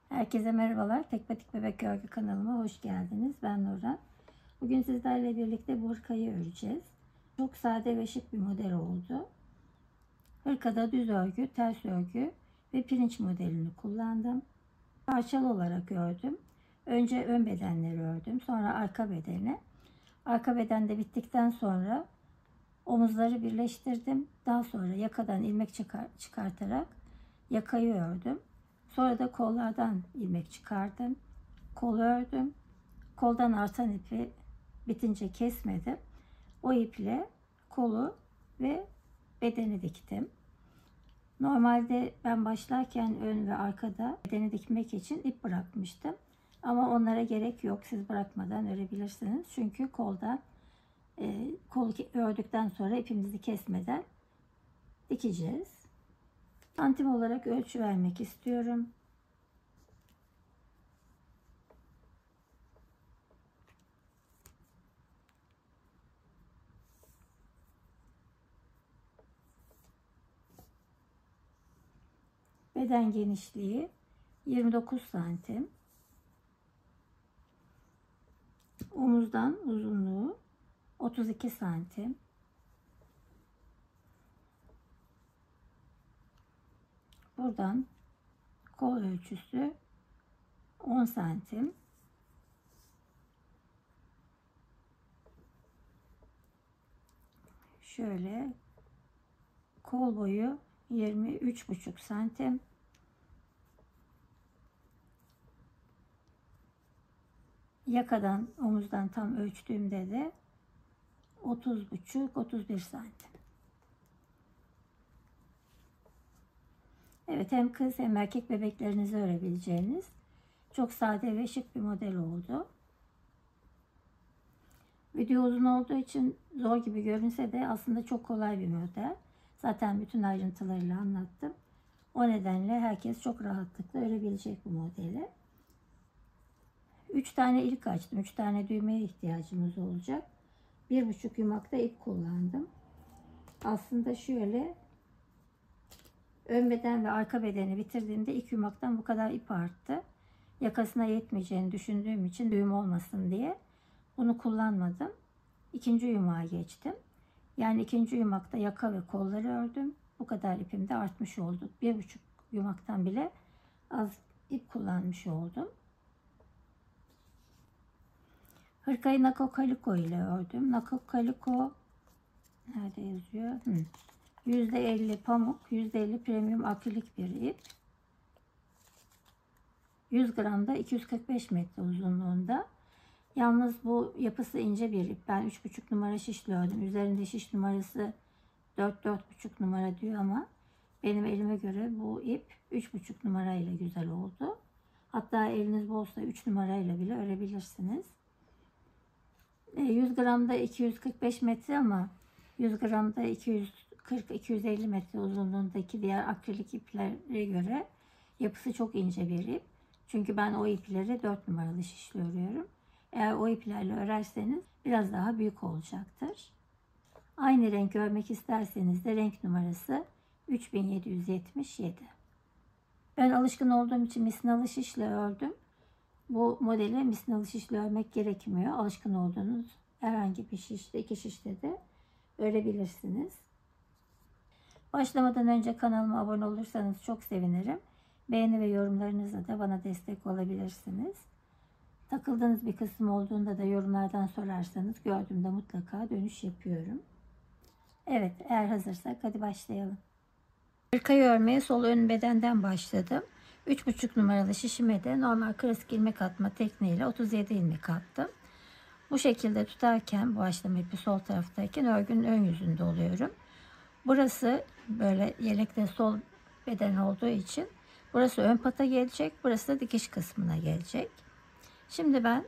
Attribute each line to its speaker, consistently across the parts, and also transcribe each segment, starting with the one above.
Speaker 1: Herkese merhabalar. Tek Patik Bebek Örgü kanalıma hoş geldiniz. Ben Nurhan. Bugün sizlerle birlikte bu hırkayı öreceğiz. Çok sade ve şık bir model oldu. Hırkada düz örgü, ters örgü ve pirinç modelini kullandım. Parçalı olarak ördüm. Önce ön bedenleri ördüm. Sonra arka bedeni. Arka beden de bittikten sonra omuzları birleştirdim. Daha sonra yakadan ilmek çıkartarak yakayı ördüm. Sonra da kollardan ilmek çıkardım. Kol ördüm. Koldan artan ipi bitince kesmedim. O iple kolu ve bedeni diktim. Normalde ben başlarken ön ve arkada bedeni dikmek için ip bırakmıştım. Ama onlara gerek yok. Siz bırakmadan örebilirsiniz. Çünkü koldan kolu ördükten sonra ipimizi kesmeden dikeceğiz. Santim olarak ölçü vermek istiyorum. Beden genişliği 29 santim. Omuzdan uzunluğu 32 santim. Buradan kol ölçüsü 10 santim. Şöyle kol boyu 23,5 santim. Yakadan omuzdan tam ölçtüğümde de 30,5-31 santim. Evet, hem kız hem erkek bebeklerinizi örebileceğiniz çok sade ve şık bir model oldu. Video uzun olduğu için zor gibi görünse de aslında çok kolay bir model. Zaten bütün ayrıntılarıyla anlattım. O nedenle herkes çok rahatlıkla örebilecek bu modeli. 3 tane ilk açtım. 3 tane düğmeye ihtiyacımız olacak. 1,5 yumakta ip kullandım. Aslında şöyle ön beden ve arka bedeni bitirdiğimde 2 yumaktan bu kadar ip arttı. Yakasına yetmeyeceğini düşündüğüm için düğüm olmasın diye bunu kullanmadım. İkinci yumağa geçtim. Yani ikinci yumakta yaka ve kolları ördüm. Bu kadar ipim de artmış oldu. 1,5 yumaktan bile az ip kullanmış oldum. Hırkayı Nako Kaliko ile ördüm. Nako Kaliko nerede yazıyor? %50 pamuk, %50 premium akrilik bir ip. 100 gramda 245 metre uzunluğunda. Yalnız bu yapısı ince bir ip. Ben 3,5 numara şişle ördüm. Üzerinde şiş numarası 4-4,5 numara diyor ama benim elime göre bu ip 3,5 numarayla güzel oldu. Hatta eliniz bolsa 3 numarayla bile örebilirsiniz. 100 gramda 245 metre ama 100 gramda 240-250 metre uzunluğundaki diğer akrilik iplere göre yapısı çok ince bir ip. Çünkü ben o ipleri 4 numaralı şişle örüyorum. Eğer o iplerle örerseniz biraz daha büyük olacaktır. Aynı renk örmek isterseniz de renk numarası 3777. Ben alışkın olduğum için misinalı şişle ördüm. Bu modeli misinalı şişle örmek gerekmiyor. Alışkın olduğunuz herhangi bir şişte, iki şişte de örebilirsiniz. Başlamadan önce kanalıma abone olursanız çok sevinirim. Beğeni ve yorumlarınızla da bana destek olabilirsiniz. Takıldığınız bir kısım olduğunda da yorumlardan sorarsanız gördüğümde mutlaka dönüş yapıyorum. Evet, eğer hazırsak hadi başlayalım. Hırkayı örmeye sol ön bedenden başladım. 3,5 numaralı şişime de normal klasik ilmek atma tekniğiyle 37 ilmek attım. Bu şekilde tutarken bu başlama ipi sol taraftayken örgünün ön yüzünde oluyorum. Burası böyle yelekte sol beden olduğu için burası ön pata gelecek. Burası da dikiş kısmına gelecek. Şimdi ben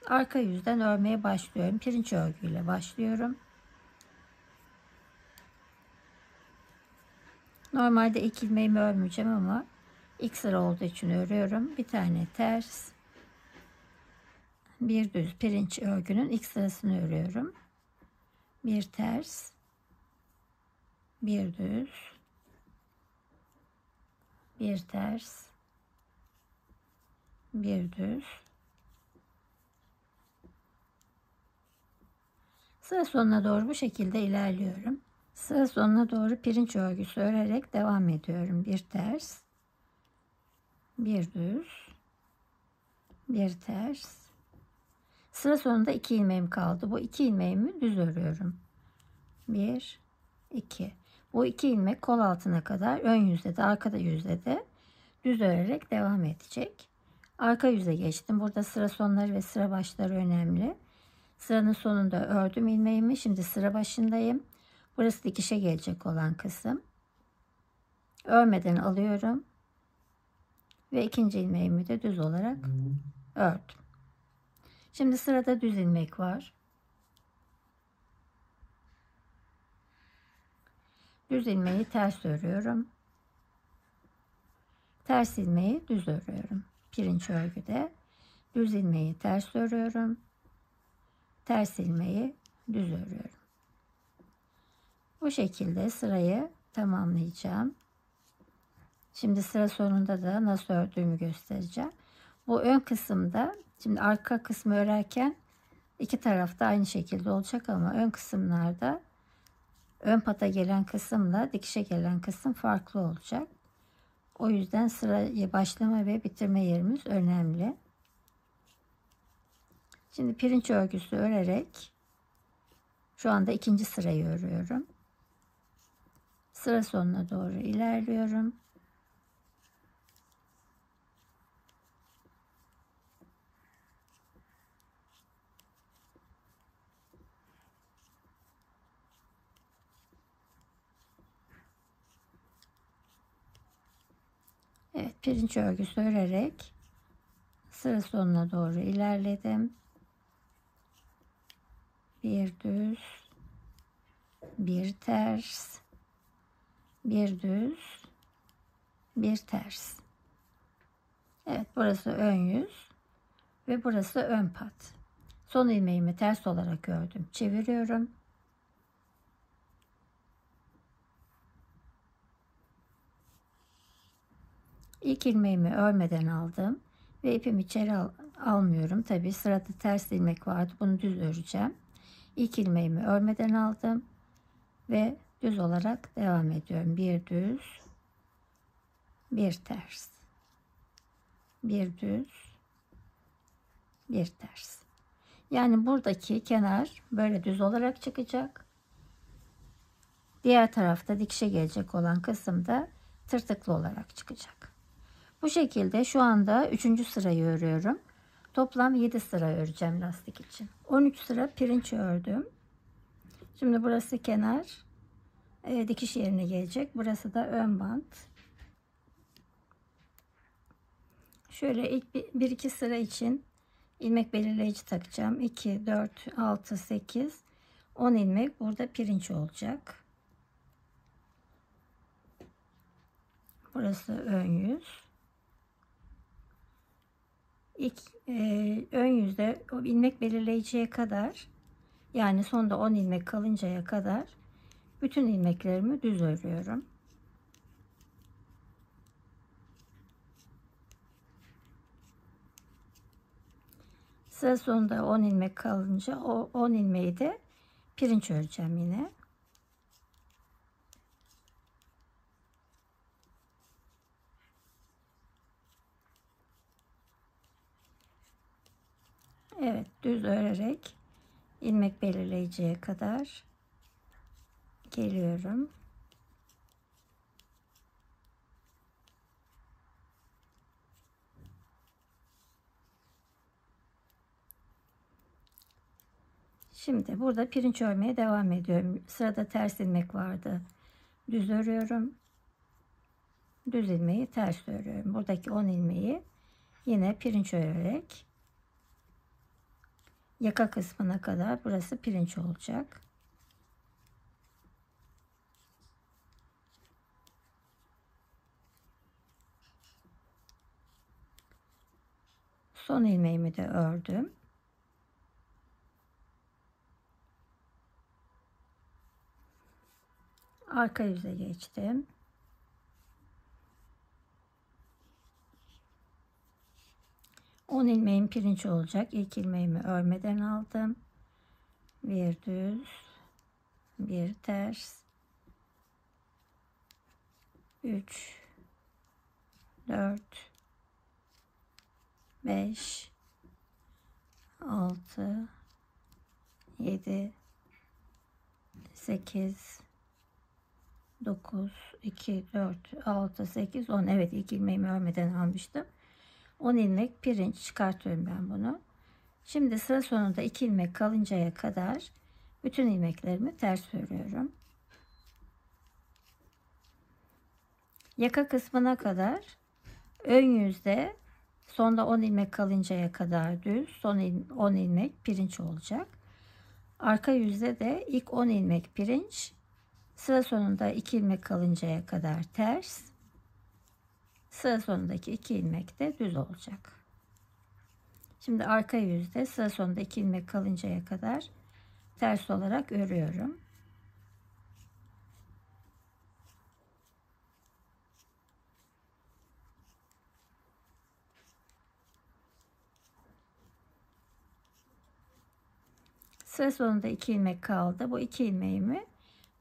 Speaker 1: arka yüzden örmeye başlıyorum. Pirinç örgüyle başlıyorum. Normalde ilk ilmeğimi örmeyeceğim ama ilk sıra olduğu için örüyorum. Bir tane ters, bir düz pirinç örgünün ilk sırasını örüyorum. Bir ters, bir düz, bir ters, bir düz. Sıra sonuna doğru bu şekilde ilerliyorum. Sıra sonuna doğru pirinç örgüsü örerek devam ediyorum. Bir ters, bir düz, bir ters. Sıra sonunda 2 ilmeğim kaldı. Bu 2 ilmeğimi düz örüyorum. 1, 2. Bu 2 ilmek kol altına kadar ön yüzde de arkada yüzde de düz örerek devam edecek. Arka yüze geçtim. Burada sıra sonları ve sıra başları önemli. Sıranın sonunda ördüm ilmeğimi. Şimdi sıra başındayım. Burası dikişe gelecek olan kısım. Örmeden alıyorum. Ve ikinci ilmeğimi de düz olarak ördüm. Şimdi sırada düz ilmek var. Düz ilmeği ters örüyorum. Ters ilmeği düz örüyorum. Pirinç örgüde düz ilmeği ters örüyorum. Ters ilmeği düz örüyorum. Bu şekilde sırayı tamamlayacağım. Şimdi sıra sonunda da nasıl ördüğümü göstereceğim. Bu ön kısımda, şimdi arka kısmı örerken iki tarafta aynı şekilde olacak ama ön kısımlarda ön pata gelen kısımla dikişe gelen kısım farklı olacak. O yüzden sırayı başlama ve bitirme yerimiz önemli. Şimdi pirinç örgüsü örerek şu anda ikinci sırayı örüyorum. Sıra sonuna doğru ilerliyorum. Evet, pirinç örgüsü örerek sıra sonuna doğru ilerledim. Bir düz, bir ters, bir düz, bir ters. Evet, burası ön yüz ve burası ön pat. Son ilmeğimi ters olarak ördüm. Çeviriyorum. İlk ilmeğimi örmeden aldım ve ipimi içeri almıyorum. Tabi sırada ters ilmek vardı. Bunu düz öreceğim. İlk ilmeğimi örmeden aldım ve düz olarak devam ediyorum. Bir düz, bir ters, bir düz, bir ters. Yani buradaki kenar böyle düz olarak çıkacak. Diğer tarafta dikişe gelecek olan kısımda tırtıklı olarak çıkacak. Bu şekilde şu anda 3. sırayı örüyorum. Toplam 7 sıra öreceğim lastik için. 13 sıra pirinç ördüm. Şimdi burası kenar dikiş yerine gelecek. Burası da ön bant. Şöyle ilk 1-2 sıra için ilmek belirleyici takacağım. 2, 4, 6, 8, 10 ilmek burada pirinç olacak. Burası ön yüz. İlk ön yüzde o ilmek belirleyiciye kadar, yani sonda 10 ilmek kalıncaya kadar bütün ilmeklerimi düz örüyorum. Sıra sonunda 10 ilmek kalınca o 10 ilmeği de pirinç öreceğim yine. Evet, düz örerek ilmek belirleyiciye kadar geliyorum. Şimdi burada pirinç örmeye devam ediyorum. Sırada ters ilmek vardı. Düz örüyorum. Düz ilmeği ters örüyorum. Buradaki 10 ilmeği yine pirinç örerek yaka kısmına kadar burası pirinç olacak. Son ilmeğimi de ördüm. Arka yüze geçtim. 10 ilmeğim pirinç olacak. İlk ilmeğimi örmeden aldım. Bir düz, bir ters, 3, 4, 5, 6, 7, 8, 9, 2, 4, 6, 8, 10. Evet, ilk ilmeğimi örmeden almıştım. 10 ilmek pirinç çıkartıyorum ben bunu. Şimdi sıra sonunda 2 ilmek kalıncaya kadar bütün ilmeklerimi ters örüyorum. Yaka kısmına kadar ön yüzde sonda 10 ilmek kalıncaya kadar düz, son 10 ilmek pirinç olacak. Arka yüzde de ilk 10 ilmek pirinç, sıra sonunda 2 ilmek kalıncaya kadar ters, sıra sonundaki 2 ilmek de düz olacak. Şimdi arka yüzde sıra sonunda 2 ilmek kalıncaya kadar ters olarak örüyorum. Sıra sonunda 2 ilmek kaldı. Bu 2 ilmeğimi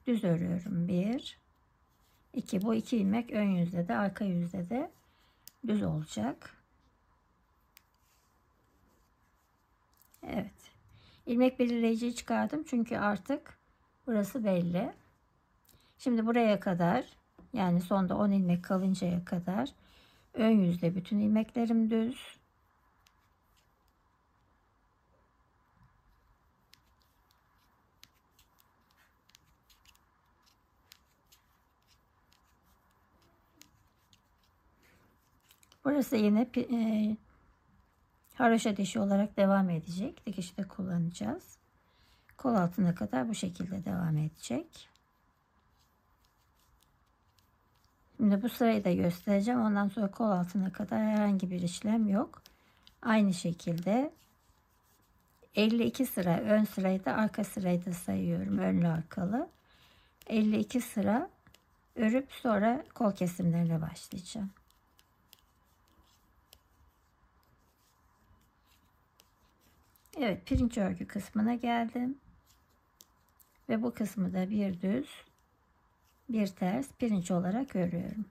Speaker 1: düz örüyorum. 1, 2. Bu 2 ilmek ön yüzde de arka yüzde de düz olacak. Evet. İlmek belirleyiciyi çıkardım çünkü artık burası belli. Şimdi buraya kadar, yani sonda 10 ilmek kalıncaya kadar ön yüzde bütün ilmeklerim düz. Burası yine haroşa dişi olarak devam edecek. Dikişte kullanacağız. Kol altına kadar bu şekilde devam edecek. Şimdi bu sırayı da göstereceğim. Ondan sonra kol altına kadar herhangi bir işlem yok. Aynı şekilde 52 sıra ön sırayı da arka sırayı da sayıyorum. Önlü arkalı. 52 sıra örüp sonra kol kesimlerine başlayacağım. Evet, pirinç örgü kısmına geldim. Ve bu kısmı da bir düz, bir ters pirinç olarak örüyorum.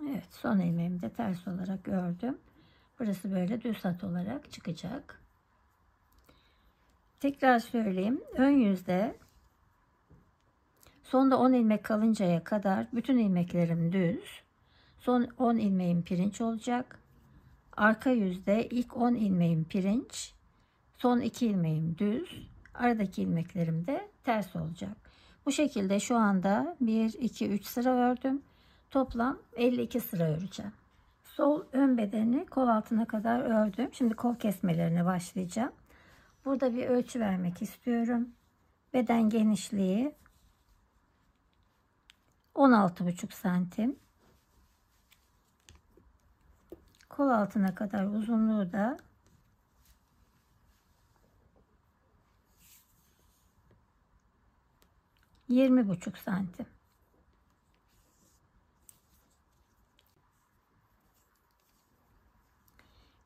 Speaker 1: Evet, son ilmeğimi de ters olarak ördüm. Burası böyle düz hat olarak çıkacak. Tekrar söyleyeyim. Ön yüzde sonda 10 ilmek kalıncaya kadar bütün ilmeklerim düz. Son 10 ilmeğim pirinç olacak. Arka yüzde ilk 10 ilmeğim pirinç. Son 2 ilmeğim düz. Aradaki ilmeklerim de ters olacak. Bu şekilde şu anda 1, 2, 3 sıra ördüm. Toplam 52 sıra öreceğim. Sol ön bedeni kol altına kadar ördüm. Şimdi kol kesmelerine başlayacağım. Burada bir ölçü vermek istiyorum. Beden genişliği 16,5 santim. Kol altına kadar uzunluğu da 20,5 santim.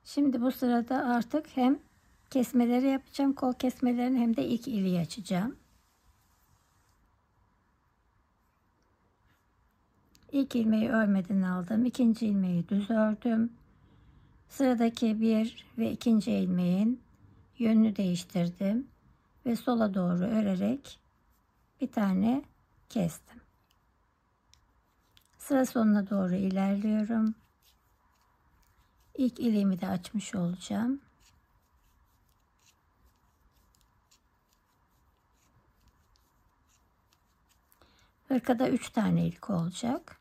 Speaker 1: Şimdi bu sırada artık hem kesmeleri yapacağım, kol kesmelerini, hem de ilk iliği açacağım. İlk ilmeği örmeden aldım. İkinci ilmeği düz ördüm. Sıradaki bir ve ikinci ilmeğin yönünü değiştirdim ve sola doğru örerek bir tane kestim. Sıra sonuna doğru ilerliyorum. İlk iliğimi de açmış olacağım. Hırkada 3 tane ilk olacak.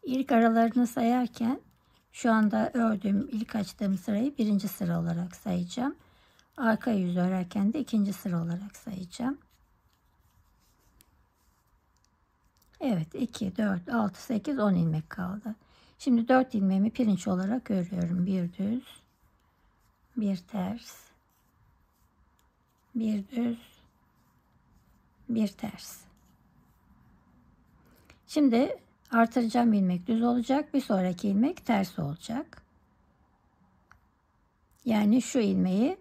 Speaker 1: İlk aralarını sayarken şu anda ördüğüm, ilk açtığım sırayı birinci sıra olarak sayacağım. Arka yüz örerken de ikinci sıra olarak sayacağım. Evet, 2, 4, 6, 8, 10 ilmek kaldı. Şimdi 4 ilmeğimi pirinç olarak örüyorum. Bir düz, bir ters, bir düz, bir ters. Şimdi artıracağım ilmek düz olacak. Bir sonraki ilmek ters olacak. Yani şu ilmeği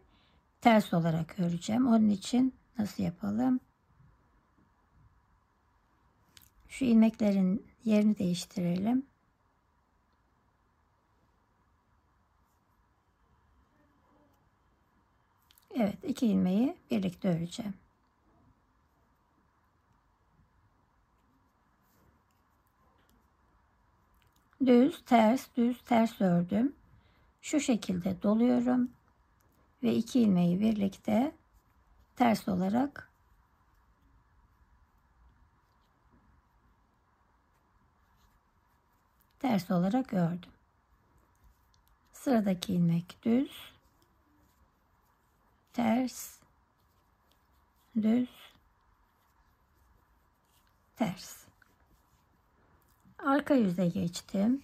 Speaker 1: ters olarak öreceğim. Onun için nasıl yapalım? Şu ilmeklerin yerini değiştirelim. Evet, iki ilmeği birlikte öreceğim. Düz, ters, düz, ters ördüm. Şu şekilde doluyorum ve iki ilmeği birlikte ters olarak ördüm. Sıradaki ilmek düz, ters, düz, ters. Arka yüze geçtim.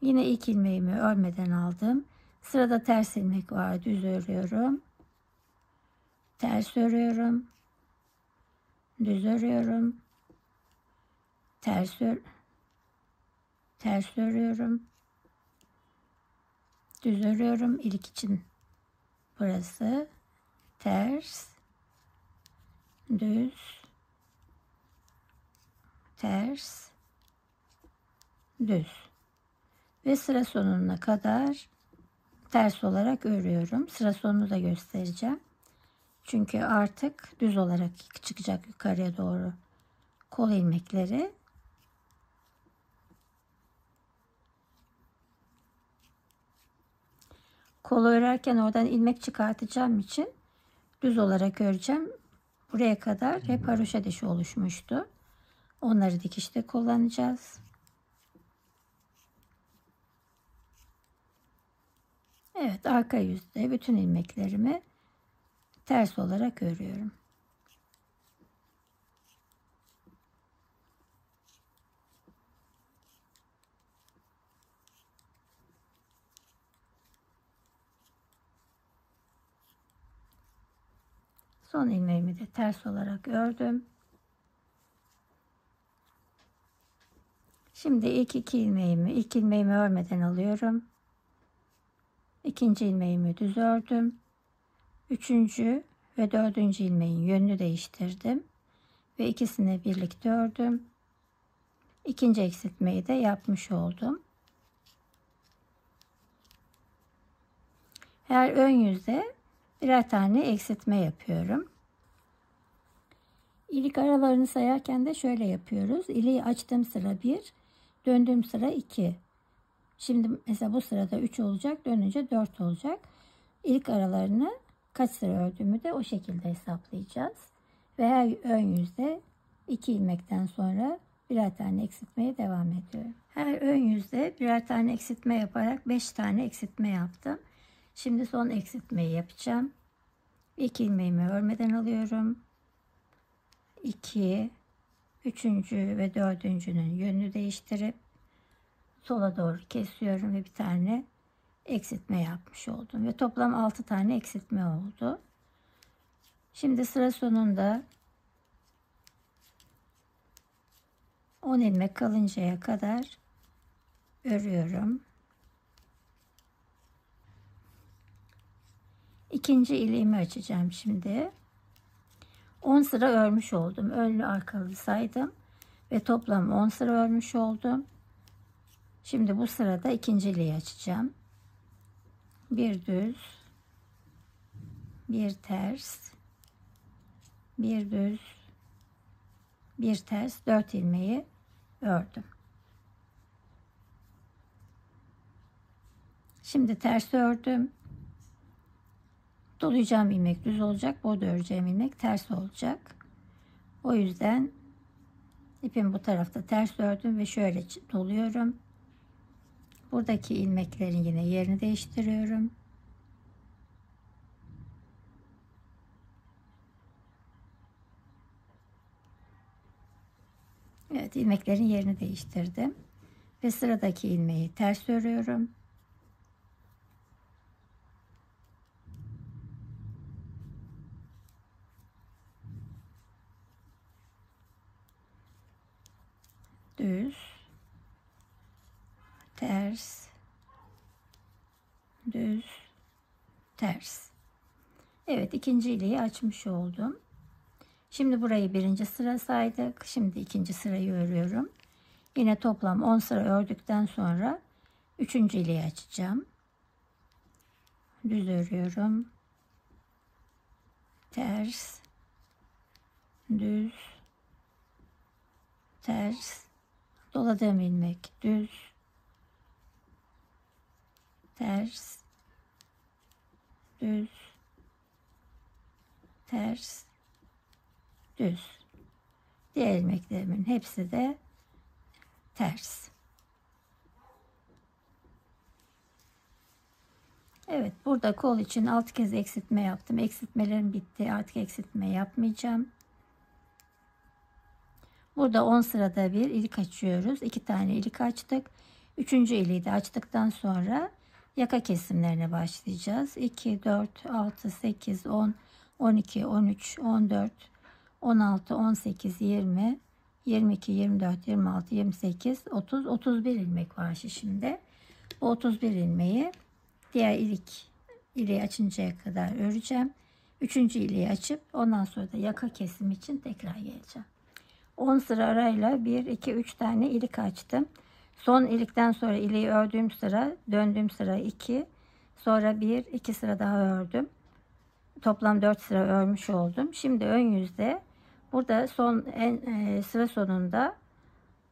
Speaker 1: Yine ilk ilmeğimi örmeden aldım. Sırada ters ilmek var. Düz örüyorum. Ters örüyorum. Düz örüyorum. Ters örüyorum. Düz örüyorum. İlk için burası. Ters. Düz. Ters. Düz. Ve sıra sonuna kadar ters olarak örüyorum. Sıra sonunu da göstereceğim. Çünkü artık düz olarak çıkacak yukarıya doğru kol ilmekleri. Kolu örerken oradan ilmek çıkartacağım için düz olarak öreceğim. Buraya kadar hep haroşa dişi oluşmuştu. Onları dikişte kullanacağız. Evet, arka yüzde bütün ilmeklerimi ters olarak örüyorum. Son ilmeğimi de ters olarak ördüm. Şimdi ilk ilmeğimi örmeden alıyorum. İkinci ilmeğimi düz ördüm. Üçüncü ve dördüncü ilmeğin yönünü değiştirdim. Ve ikisini birlikte ördüm. İkinci eksiltmeyi de yapmış oldum. Her ön yüzde birer tane eksiltme yapıyorum. İlik aralarını sayarken de şöyle yapıyoruz. İliği açtığım sıra 1, döndüğüm sıra 2. Şimdi mesela bu sırada 3 olacak, dönünce 4 olacak. İlik aralarını kaç sıra ördüğümü de o şekilde hesaplayacağız. Ve her ön yüzde 2 ilmekten sonra birer tane eksiltmeye devam ediyorum. Her ön yüzde birer tane eksiltme yaparak 5 tane eksiltme yaptım. Şimdi son eksiltmeyi yapacağım. İlk ilmeğimi örmeden alıyorum. 2, 3. ve 4.'ünün yönünü değiştirip sola doğru kesiyorum ve bir tane eksiltme yapmış oldum. Ve toplam 6 tane eksiltme oldu. Şimdi sıra sonunda 10 ilmek kalıncaya kadar örüyorum. İkinci iliğimi açacağım şimdi. 10 sıra örmüş oldum. Önlü arkalı saydım ve toplam 10 sıra örmüş oldum. Şimdi bu sırada ikinci iliği açacağım. Bir düz, bir ters, bir düz, bir ters, 4 ilmeği ördüm. Şimdi ters ördüm. Dolayacağım ilmek düz olacak. Burada öreceğim ilmek ters olacak. O yüzden ipim bu tarafta ters ördüm ve şöyle doluyorum. Buradaki ilmeklerin yine yerini değiştiriyorum. Evet, ilmeklerin yerini değiştirdim ve sıradaki ilmeği ters örüyorum. Düz, ters, düz, ters. Evet, ikinci iliği açmış oldum. Şimdi burayı birinci sıra saydık. Şimdi ikinci sırayı örüyorum. Yine toplam 10 sıra ördükten sonra üçüncü iliği açacağım. Düz örüyorum. Ters, düz, ters, doladığım ilmek düz, ters, düz, ters, düz. Diğer ilmeklerimin hepsi de ters. Evet, burada kol için 6 kez eksiltme yaptım. Eksiltmelerim bitti. Artık eksiltme yapmayacağım. Burada 10 sırada bir ilik açıyoruz. 2 tane ilik açtık. Üçüncü iliği de açtıktan sonra yaka kesimlerine başlayacağız. 2, 4, 6, 8, 10, 12, 13, 14, 16, 18, 20, 22, 24, 26, 28, 30, 31 ilmek var şişimde. Bu 31 ilmeği diğer iliği açıncaya kadar öreceğim. Üçüncü iliği açıp ondan sonra da yaka kesim için tekrar geleceğim. 10 sıra arayla 1, 2, 3 tane ilik açtım. Son ilikten sonra iliği ördüğüm sıra, döndüğüm sıra 2. Sonra 1, 2 sıra daha ördüm. Toplam 4 sıra örmüş oldum. Şimdi ön yüzde burada sıra sonunda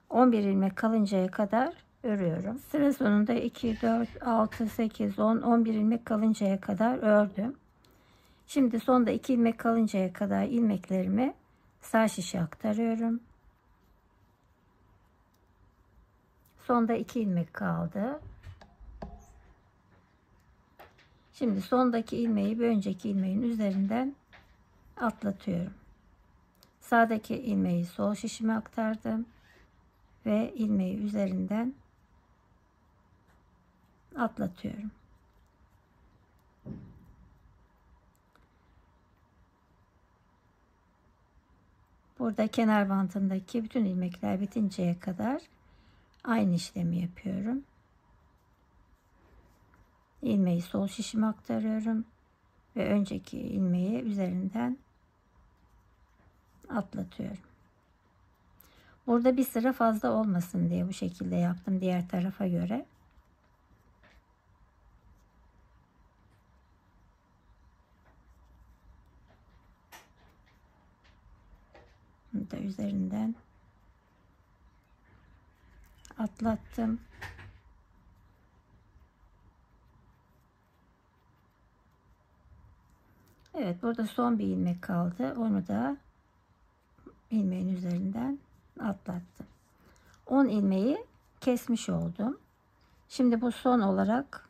Speaker 1: 11 ilmek kalıncaya kadar örüyorum. Sıra sonunda 2, 4, 6, 8, 10, 11 ilmek kalıncaya kadar ördüm. Şimdi sonda 2 ilmek kalıncaya kadar ilmeklerimi sağ şişe aktarıyorum. Sonda 2 ilmek kaldı. Şimdi sondaki ilmeği bir önceki ilmeğin üzerinden atlatıyorum. Sağdaki ilmeği sol şişime aktardım ve ilmeği üzerinden atlatıyorum. Burada kenar bantındaki bütün ilmekler bitinceye kadar aynı işlemi yapıyorum. İlmeği sol şişime aktarıyorum ve önceki ilmeği üzerinden atlatıyorum. Burada bir sıra fazla olmasın diye bu şekilde yaptım diğer tarafa göre. Bunu da üzerinden atlattım. Evet, burada son bir ilmek kaldı. Onu da ilmeğin üzerinden atlattım. 10 ilmeği kesmiş oldum. Şimdi bu son olarak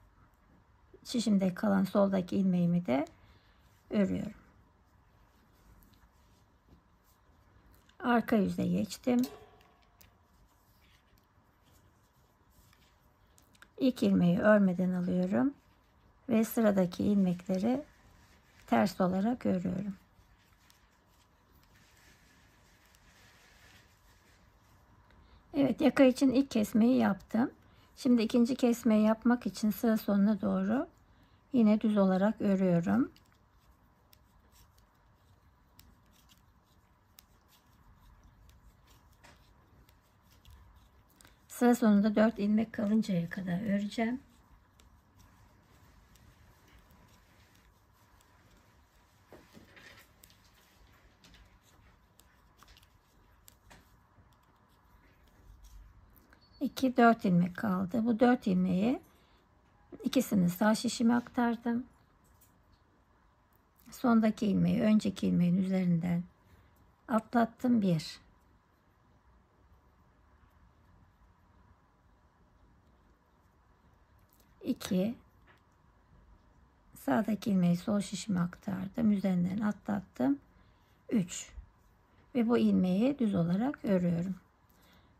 Speaker 1: şişimde kalan soldaki ilmeğimi de örüyorum. Arka yüze geçtim. İlk ilmeği örmeden alıyorum ve sıradaki ilmekleri ters olarak örüyorum. Evet, yaka için ilk kesmeyi yaptım. Şimdi ikinci kesmeyi yapmak için sıra sonuna doğru yine düz olarak örüyorum. Sıra sonunda 4 ilmek kalıncaya kadar öreceğim. İki 4 ilmek kaldı. Bu 4 ilmeği ikisini sağ şişime aktardım. Sondaki ilmeği önceki ilmeğin üzerinden atlattım. 1, 2, sağdaki ilmeği sol şişime aktardım. Üzerinden atlattım. 3 ve bu ilmeği düz olarak örüyorum.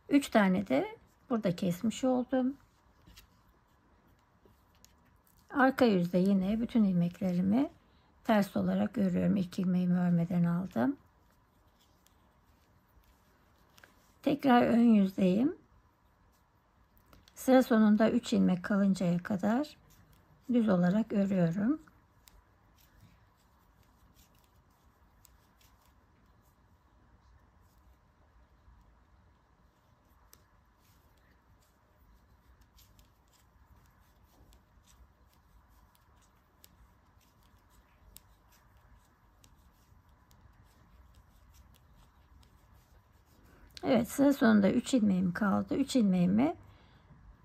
Speaker 1: 3 tane de burada kesmiş oldum. Arka yüzde yine bütün ilmeklerimi ters olarak örüyorum. İlk ilmeğimi örmeden aldım. Tekrar ön yüzdeyim. Sıra sonunda 3 ilmek kalıncaya kadar düz olarak örüyorum. Evet, sıra sonunda 3 ilmeğim kaldı. 3 ilmeğimi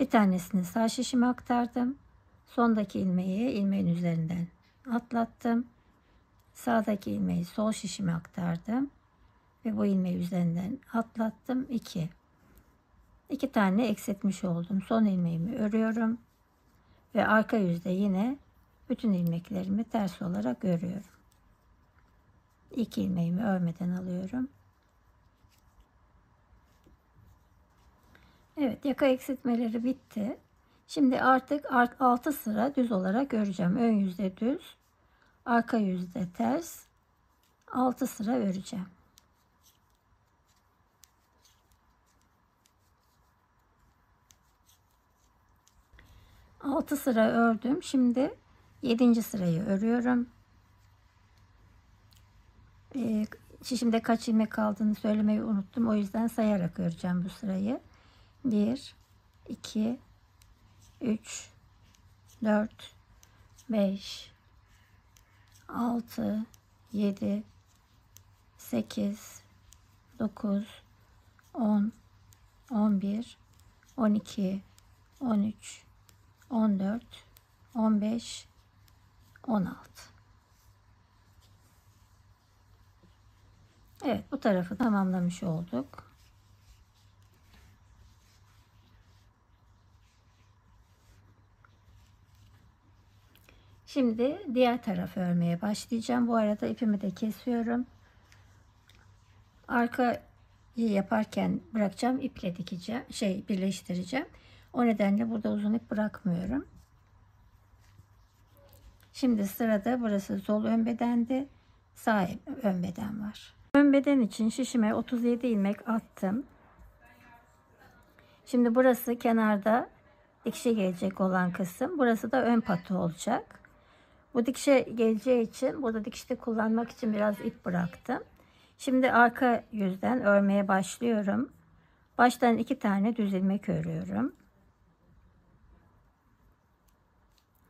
Speaker 1: bir tanesini sağ şişime aktardım. Sondaki ilmeği ilmeğin üzerinden atlattım. Sağdaki ilmeği sol şişime aktardım ve bu ilmeği üzerinden atlattım. 2 tane eksiltmiş oldum. Son ilmeğimi örüyorum ve arka yüzde yine bütün ilmeklerimi ters olarak örüyorum. 2 ilmeğimi örmeden alıyorum. Evet, yaka eksiltmeleri bitti. Şimdi artık 6 sıra düz olarak öreceğim. Ön yüzde düz, arka yüzde ters. 6 sıra öreceğim. Altı sıra ördüm. Şimdi 7. sırayı örüyorum. Şişimde kaç ilmek kaldığını söylemeyi unuttum. O yüzden sayarak öreceğim bu sırayı. 1, 2, 3, 4, 5, 6, 7, 8, 9, 10, 11, 12, 13, 14, 15, 16. Evet, bu tarafı tamamlamış olduk. Şimdi diğer tarafı örmeye başlayacağım. Bu arada ipimi de kesiyorum. Arkayı yaparken bırakacağım, iple dikeceğim, birleştireceğim. O nedenle burada uzun ip bırakmıyorum. Şimdi sırada burası sol ön bedendi, sağ ön beden var. Ön beden için şişime 37 ilmek attım. Şimdi burası kenarda dikişe gelecek olan kısım. Burası da ön patı olacak. Bu dikişe geleceği için burada dikişte kullanmak için biraz ip bıraktım. Şimdi arka yüzden örmeye başlıyorum. Baştan 2 tane düz ilmek örüyorum.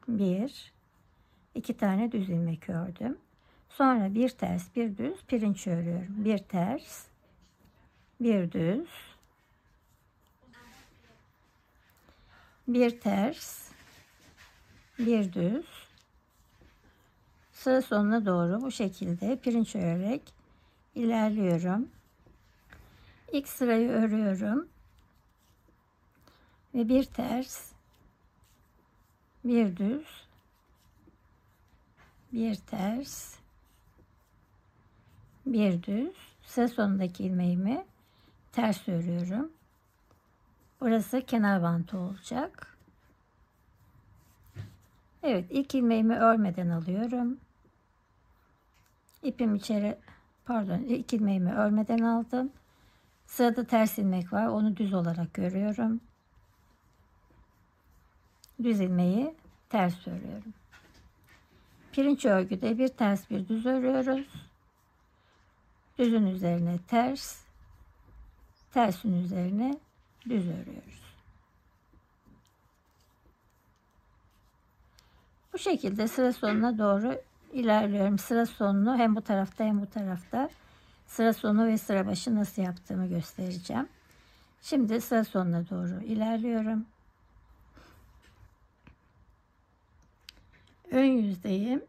Speaker 1: 1, 2 tane düz ilmek ördüm. Sonra bir ters bir düz pirinç örüyorum. Bir ters, bir düz, bir ters, bir düz. Sıra sonuna doğru bu şekilde pirinç örerek ilerliyorum. İlk sırayı örüyorum ve bir ters, bir düz, bir ters, bir düz. Sıra sonundaki ilmeğimi ters örüyorum. Burası kenar bantı olacak. Evet, ilk ilmeğimi örmeden alıyorum. İpim içeri, ilk ilmeğimi örmeden aldım. Sırada ters ilmek var. Onu düz olarak örüyorum. Düz ilmeği ters örüyorum. Pirinç örgüde bir ters bir düz örüyoruz. Düzün üzerine ters, tersin üzerine düz örüyoruz. Bu şekilde sıra sonuna doğru ilerliyorum. Sıra sonunu hem bu tarafta hem bu tarafta, sıra sonu ve sıra başı nasıl yaptığımı göstereceğim. Şimdi sıra sonuna doğru ilerliyorum. Ön yüzdeyim.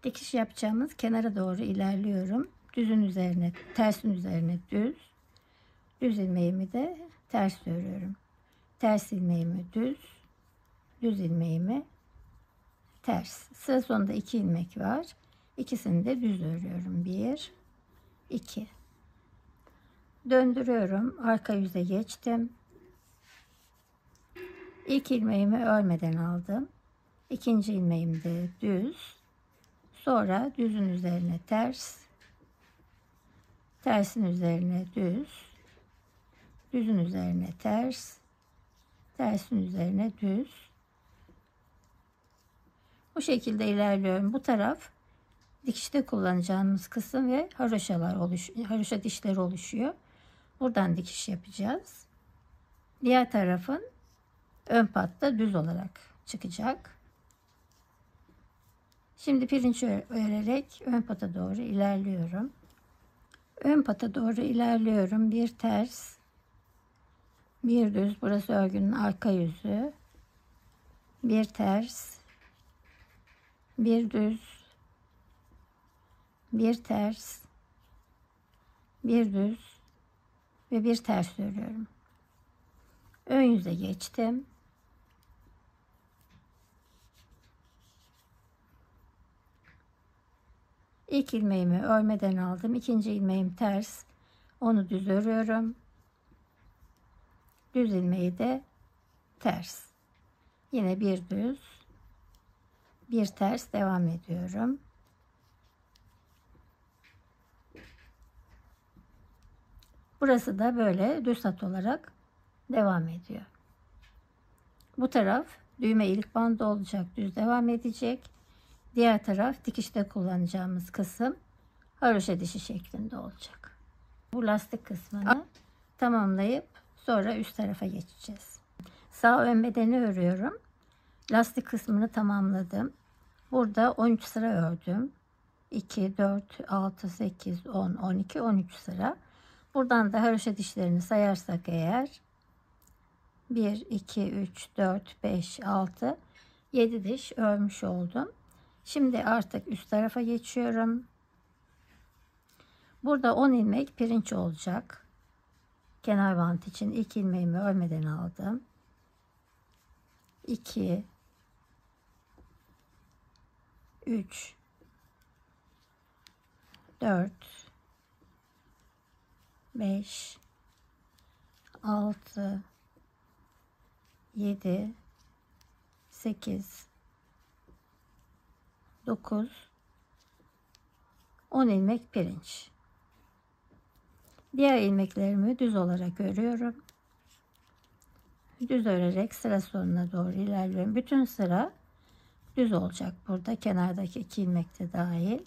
Speaker 1: Dikiş yapacağımız kenara doğru ilerliyorum. Düzün üzerine, tersin üzerine düz. Düz ilmeğimi de ters örüyorum. Ters ilmeğimi düz, düz ilmeğimi ters. Sıra sonunda 2 ilmek var. İkisini de düz örüyorum. 1, 2. Döndürüyorum. Arka yüze geçtim. İlk ilmeğimi örmeden aldım. İkinci ilmeğimde düz. Sonra düzün üzerine ters. Tersin üzerine düz. Düzün üzerine ters. Tersin üzerine düz. Bu şekilde ilerliyorum. Bu taraf dikişte kullanacağımız kısım ve haroşa dişleri oluşuyor. Buradan dikiş yapacağız. Diğer tarafın ön patta düz olarak çıkacak. Şimdi pirinç örerek ön pata doğru ilerliyorum. Ön pata doğru ilerliyorum. Bir ters, bir düz. Burası örgünün arka yüzü. Bir ters, bir düz, bir ters, bir düz ve bir ters örüyorum. Ön yüze geçtim. İlk ilmeğimi örmeden aldım. İkinci ilmeğim ters. Onu düz örüyorum. Düz ilmeği de ters. Yine bir düz, bir ters devam ediyorum. Burası da böyle düz hat olarak devam ediyor. Bu taraf düğme ilik bandı olacak, düz devam edecek. Diğer taraf dikişte kullanacağımız kısım haroşa dişi şeklinde olacak. Bu lastik kısmını tamamlayıp sonra üst tarafa geçeceğiz. Sağ ön bedeni örüyorum. Lastik kısmını tamamladım. Burada 13 sıra ördüm. 2, 4, 6, 8, 10, 12, 13 sıra. Buradan da haroşa dişlerini sayarsak eğer 1, 2, 3, 4, 5, 6, 7 diş örmüş oldum. Şimdi artık üst tarafa geçiyorum. Burada 10 ilmek pirinç olacak. Kenar bant için ilk ilmeğimi örmeden aldım. 2, 3, 4, 5, 6, 7, 8, 9, 10 ilmek pirinç. Diğer ilmeklerimi düz olarak örüyorum. Düz örerek sıra sonuna doğru ilerliyorum. Bütün sıra düz olacak burada. Kenardaki 2 ilmek de dahil.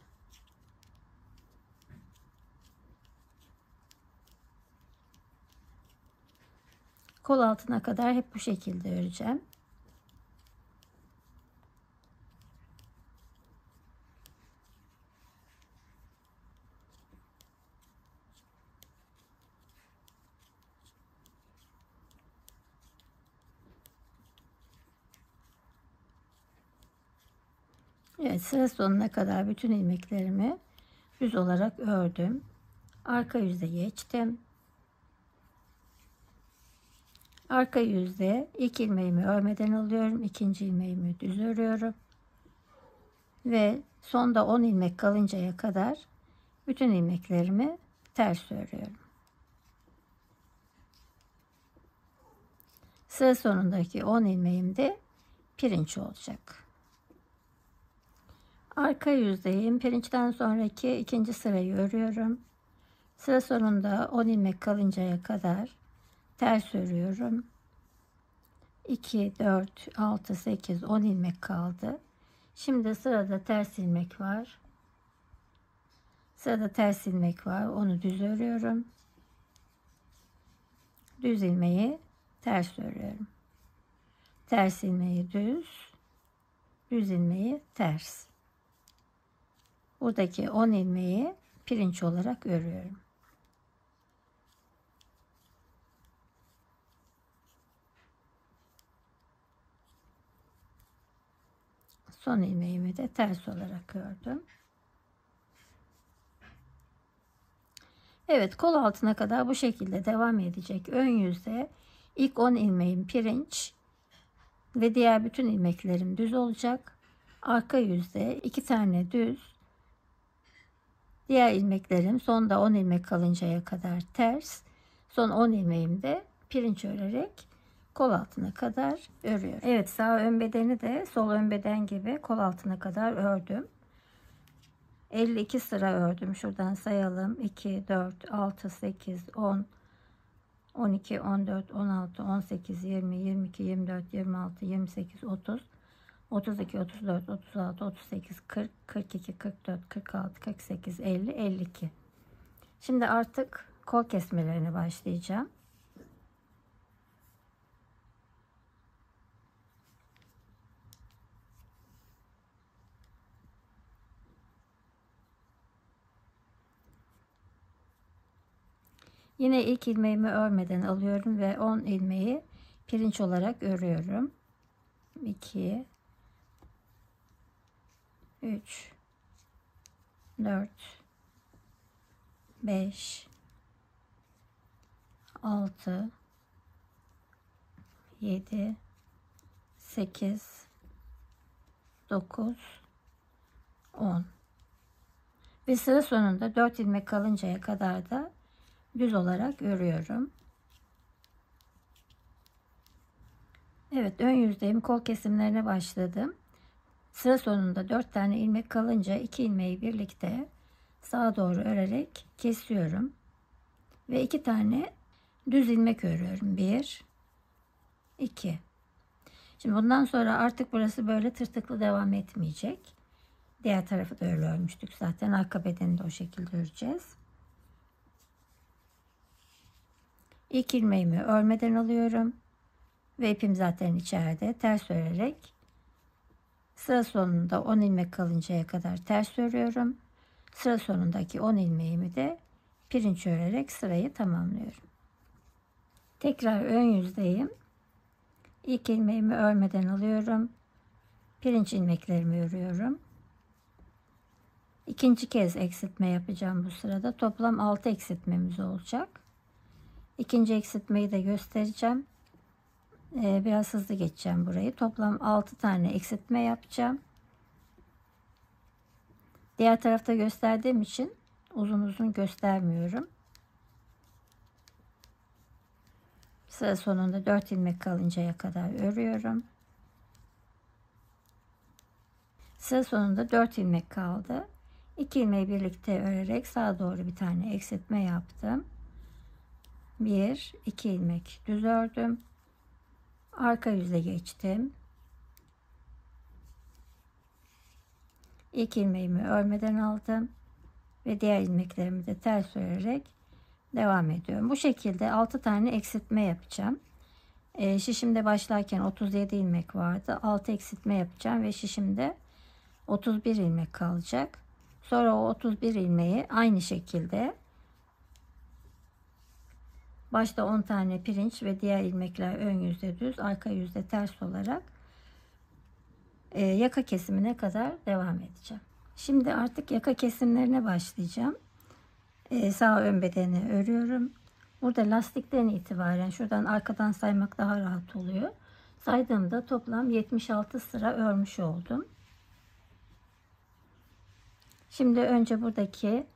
Speaker 1: Kol altına kadar hep bu şekilde öreceğim. Evet, sıra sonuna kadar bütün ilmeklerimi düz olarak ördüm. Arka yüze geçtim. Arka yüzde ilk ilmeğimi örmeden alıyorum. İkinci ilmeğimi düz örüyorum. Ve sonda 10 ilmek kalıncaya kadar bütün ilmeklerimi ters örüyorum. Sıra sonundaki 10 ilmeğim de pirinç olacak. Arka yüzdeyim. Pirinçten sonraki ikinci sırayı örüyorum. Sıra sonunda 10 ilmek kalıncaya kadar ters örüyorum. 2, 4, 6, 8, 10 ilmek kaldı. Şimdi sırada ters ilmek var. Sırada ters ilmek var. Onu düz örüyorum. Düz ilmeği ters örüyorum. Ters ilmeği düz. Düz ilmeği ters. Buradaki 10 ilmeği pirinç olarak örüyorum. Son ilmeğimi de ters olarak ördüm. Evet, kol altına kadar bu şekilde devam edecek. Ön yüzde ilk 10 ilmeğim pirinç ve diğer bütün ilmeklerim düz olacak. Arka yüzde 2 tane düz. Diğer ilmeklerim sonda 10 ilmek kalıncaya kadar ters. Son 10 ilmeğimi de pirinç örerek kol altına kadar örüyorum. Evet, sağ ön bedeni de sol ön beden gibi kol altına kadar ördüm. 52 sıra ördüm. Şuradan sayalım. 2, 4, 6, 8, 10, 12, 14, 16, 18, 20, 22, 24, 26, 28, 30, 32, 34, 36, 38, 40, 42, 44, 46, 48, 50, 52. Şimdi artık kol kesmelerine başlayacağım. Yine ilk ilmeğimi örmeden alıyorum ve 10 ilmeği pirinç olarak örüyorum. 2, 3, 4, 5, 6, 7, 8, 9, 10 ve sıra sonunda 4 ilmek kalıncaya kadar da düz olarak örüyorum. Evet, ön yüzdeyim. Kol kesimlerine başladım. Sıra sonunda 4 tane ilmek kalınca 2 ilmeği birlikte sağa doğru örerek kesiyorum. Ve 2 tane düz ilmek örüyorum. 1, 2. Şimdi bundan sonra artık burası böyle tırtıklı devam etmeyecek. Diğer tarafı da öyle örmüştük zaten. Arka bedeni de o şekilde öreceğiz. İlk ilmeğimi örmeden alıyorum. Ve ipim zaten içeride. Ters örerek sıra sonunda 10 ilmek kalıncaya kadar ters örüyorum. Sıra sonundaki 10 ilmeğimi de pirinç örerek sırayı tamamlıyorum. Tekrar ön yüzdeyim. İlk ilmeğimi örmeden alıyorum. Pirinç ilmeklerimi örüyorum. İkinci kez eksiltme yapacağım bu sırada. Toplam 6 eksiltmemiz olacak. İkinci eksiltmeyi de göstereceğim. Biraz hızlı geçeceğim burayı. Toplam 6 tane eksiltme yapacağım. Diğer tarafta gösterdiğim için uzun uzun göstermiyorum. Sıra sonunda 4 ilmek kalıncaya kadar örüyorum. Sıra sonunda 4 ilmek kaldı. 2 ilmeği birlikte örerek sağa doğru bir tane eksiltme yaptım. 1, 2 ilmek düz ördüm. Arka yüze geçtim. İlk ilmeğimi örmeden aldım ve diğer ilmeklerimi de ters örerek devam ediyorum. Bu şekilde 6 tane eksiltme yapacağım. Şişimde başlarken 37 ilmek vardı. 6 eksiltme yapacağım ve şişimde 31 ilmek kalacak. Sonra o 31 ilmeği aynı şekilde başta 10 tane pirinç ve diğer ilmekler ön yüzde düz, arka yüzde ters olarak yaka kesimine kadar devam edeceğim. Şimdi artık yaka kesimlerine başlayacağım. Sağ ön bedeni örüyorum. Burada lastikten itibaren şuradan arkadan saymak daha rahat oluyor. Saydığımda toplam 76 sıra örmüş oldum. Şimdi önce buradaki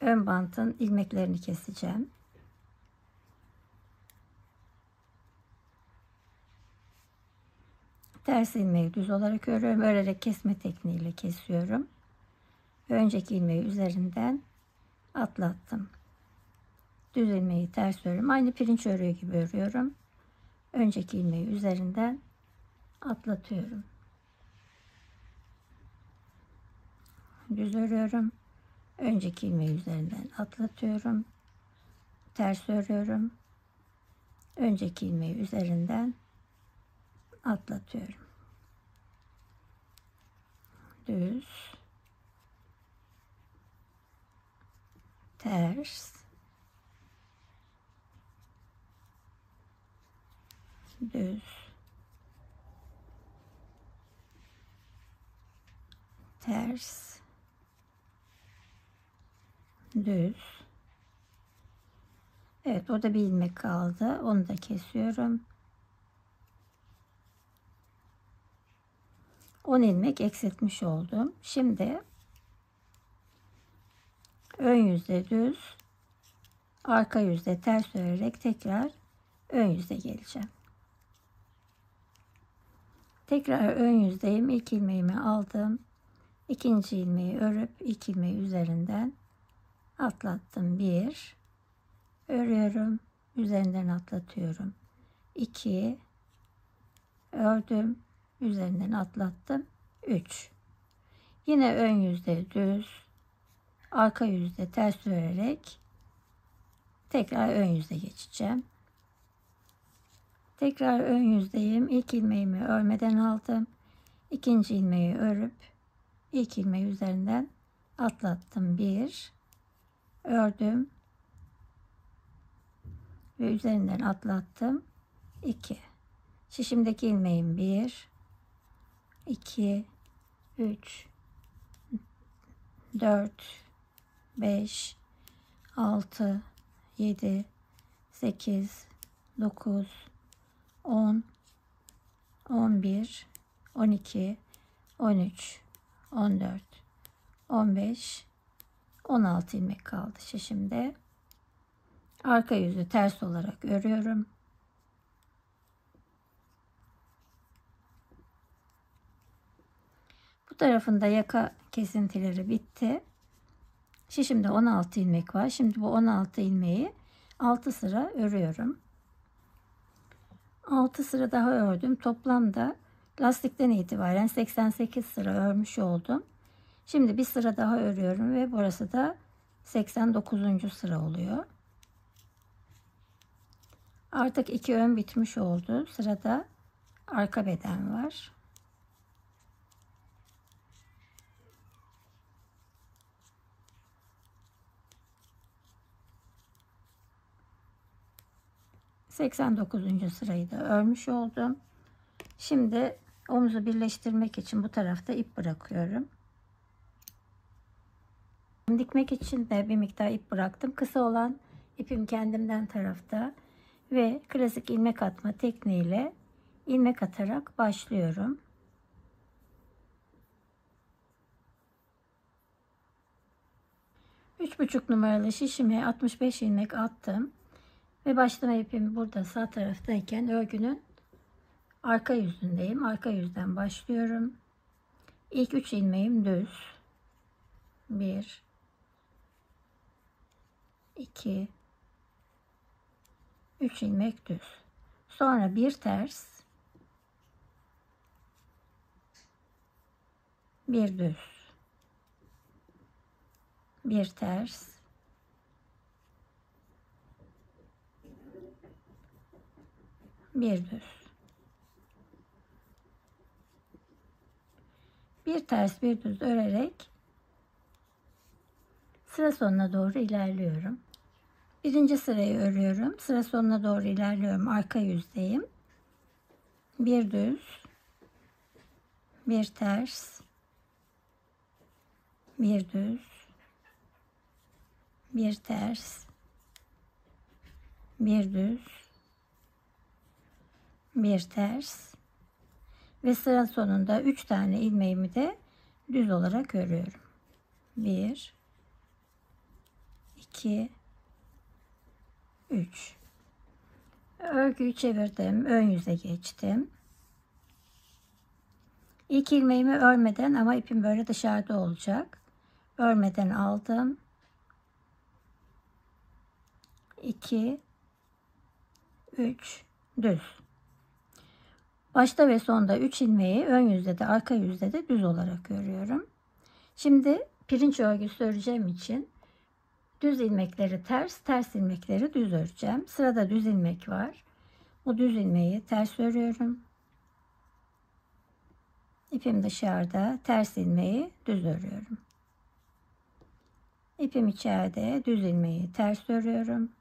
Speaker 1: ön bantın ilmeklerini keseceğim. Ters ilmeği düz olarak örüyorum. Örerek kesme tekniğiyle kesiyorum. Önceki ilmeği üzerinden atlattım. Düz ilmeği ters örüyorum. Aynı pirinç örüğü gibi örüyorum. Önceki ilmeği üzerinden atlatıyorum. Düz örüyorum. Önceki ilmeği üzerinden atlatıyorum. Ters örüyorum. Önceki ilmeği üzerinden atlatıyorum. Düz, ters, düz, ters, düz. Evet, orada bir ilmek kaldı. Onu da kesiyorum. 10 ilmek eksiltmiş oldum. Şimdi ön yüzde düz, arka yüzde ters örerek tekrar ön yüze geleceğim. Tekrar ön yüzdeyim. İlk ilmeğimi aldım. İkinci ilmeği örüp ilk ilmeği üzerinden atlattım. 1 örüyorum. Üzerinden atlatıyorum. 2 ördüm. Üzerinden atlattım. 3 yine ön yüzde düz, arka yüzde ters örerek tekrar ön yüze geçeceğim. Tekrar ön yüzdeyim. İlk ilmeğimi örmeden aldım. İkinci ilmeği örüp ilk ilmeği üzerinden atlattım. 1 ördüm ve üzerinden atlattım. 2 şişimdeki ilmeğim 1 2 3 4 5 6 7 8 9 10 11 12 13 14 15 16 ilmek kaldı şişimde. Arka yüzü ters olarak örüyorum. Bu tarafında yaka kesintileri bitti. Şişimde 16 ilmek var. Şimdi bu 16 ilmeği 6 sıra örüyorum. 6 sıra daha ördüm. Toplamda lastikten itibaren 88 sıra örmüş oldum. Şimdi bir sıra daha örüyorum ve burası da 89. sıra oluyor. Artık 2 ön bitmiş oldu. Sırada arka beden var. ...89. sırayı da örmüş oldum. Şimdi omuzu birleştirmek için bu tarafta ip bırakıyorum. Dikmek için de bir miktar ip bıraktım. Kısa olan ipim kendimden tarafta ve klasik ilmek atma tekniğiyle ilmek atarak başlıyorum. Üç buçuk numaralı şişime 65 ilmek attım ve başlama ipim burada sağ taraftayken örgünün arka yüzündeyim. Arka yüzden başlıyorum. İlk 3 ilmeğim düz. 1 2 3 ilmek düz. Sonra bir ters, bir düz, bir ters, bir düz. Bir ters bir düz örerek sıra sonuna doğru ilerliyorum. Birinci sırayı örüyorum. Sıra sonuna doğru ilerliyorum. Arka yüzdeyim. Bir düz, bir ters, bir düz, bir ters, bir düz, bir ters ve sıra sonunda 3 tane ilmeğimi de düz olarak örüyorum. 1 2 3 örgüyü çevirdim, ön yüze geçtim. İlk ilmeğimi örmeden ama ipim böyle dışarıda olacak. Örmeden aldım. 2 3 düz. Başta ve sonda 3 ilmeği ön yüzde de arka yüzde de düz olarak örüyorum. Şimdi pirinç örgüsü öreceğim için düz ilmekleri ters, ters ilmekleri düz öreceğim. Sırada düz ilmek var. Bu düz ilmeği ters örüyorum. İpim dışarıda, ters ilmeği düz örüyorum. İpim içeride, düz ilmeği ters örüyorum.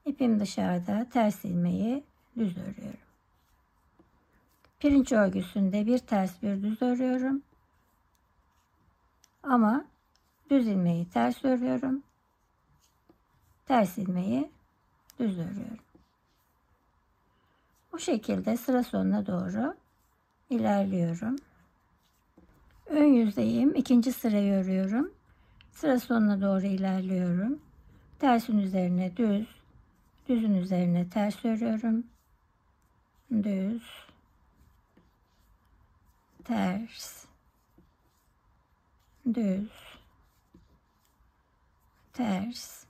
Speaker 1: İpim dışarıda, ters ilmeği düz örüyorum. Pirinç örgüsünde bir ters bir düz örüyorum. Ama düz ilmeği ters örüyorum. Ters ilmeği düz örüyorum. Bu şekilde sıra sonuna doğru ilerliyorum. Ön yüzdeyim. İkinci sırayı örüyorum. Sıra sonuna doğru ilerliyorum. Tersin üzerine düz, düzün üzerine ters örüyorum. Düz, ters, düz, ters.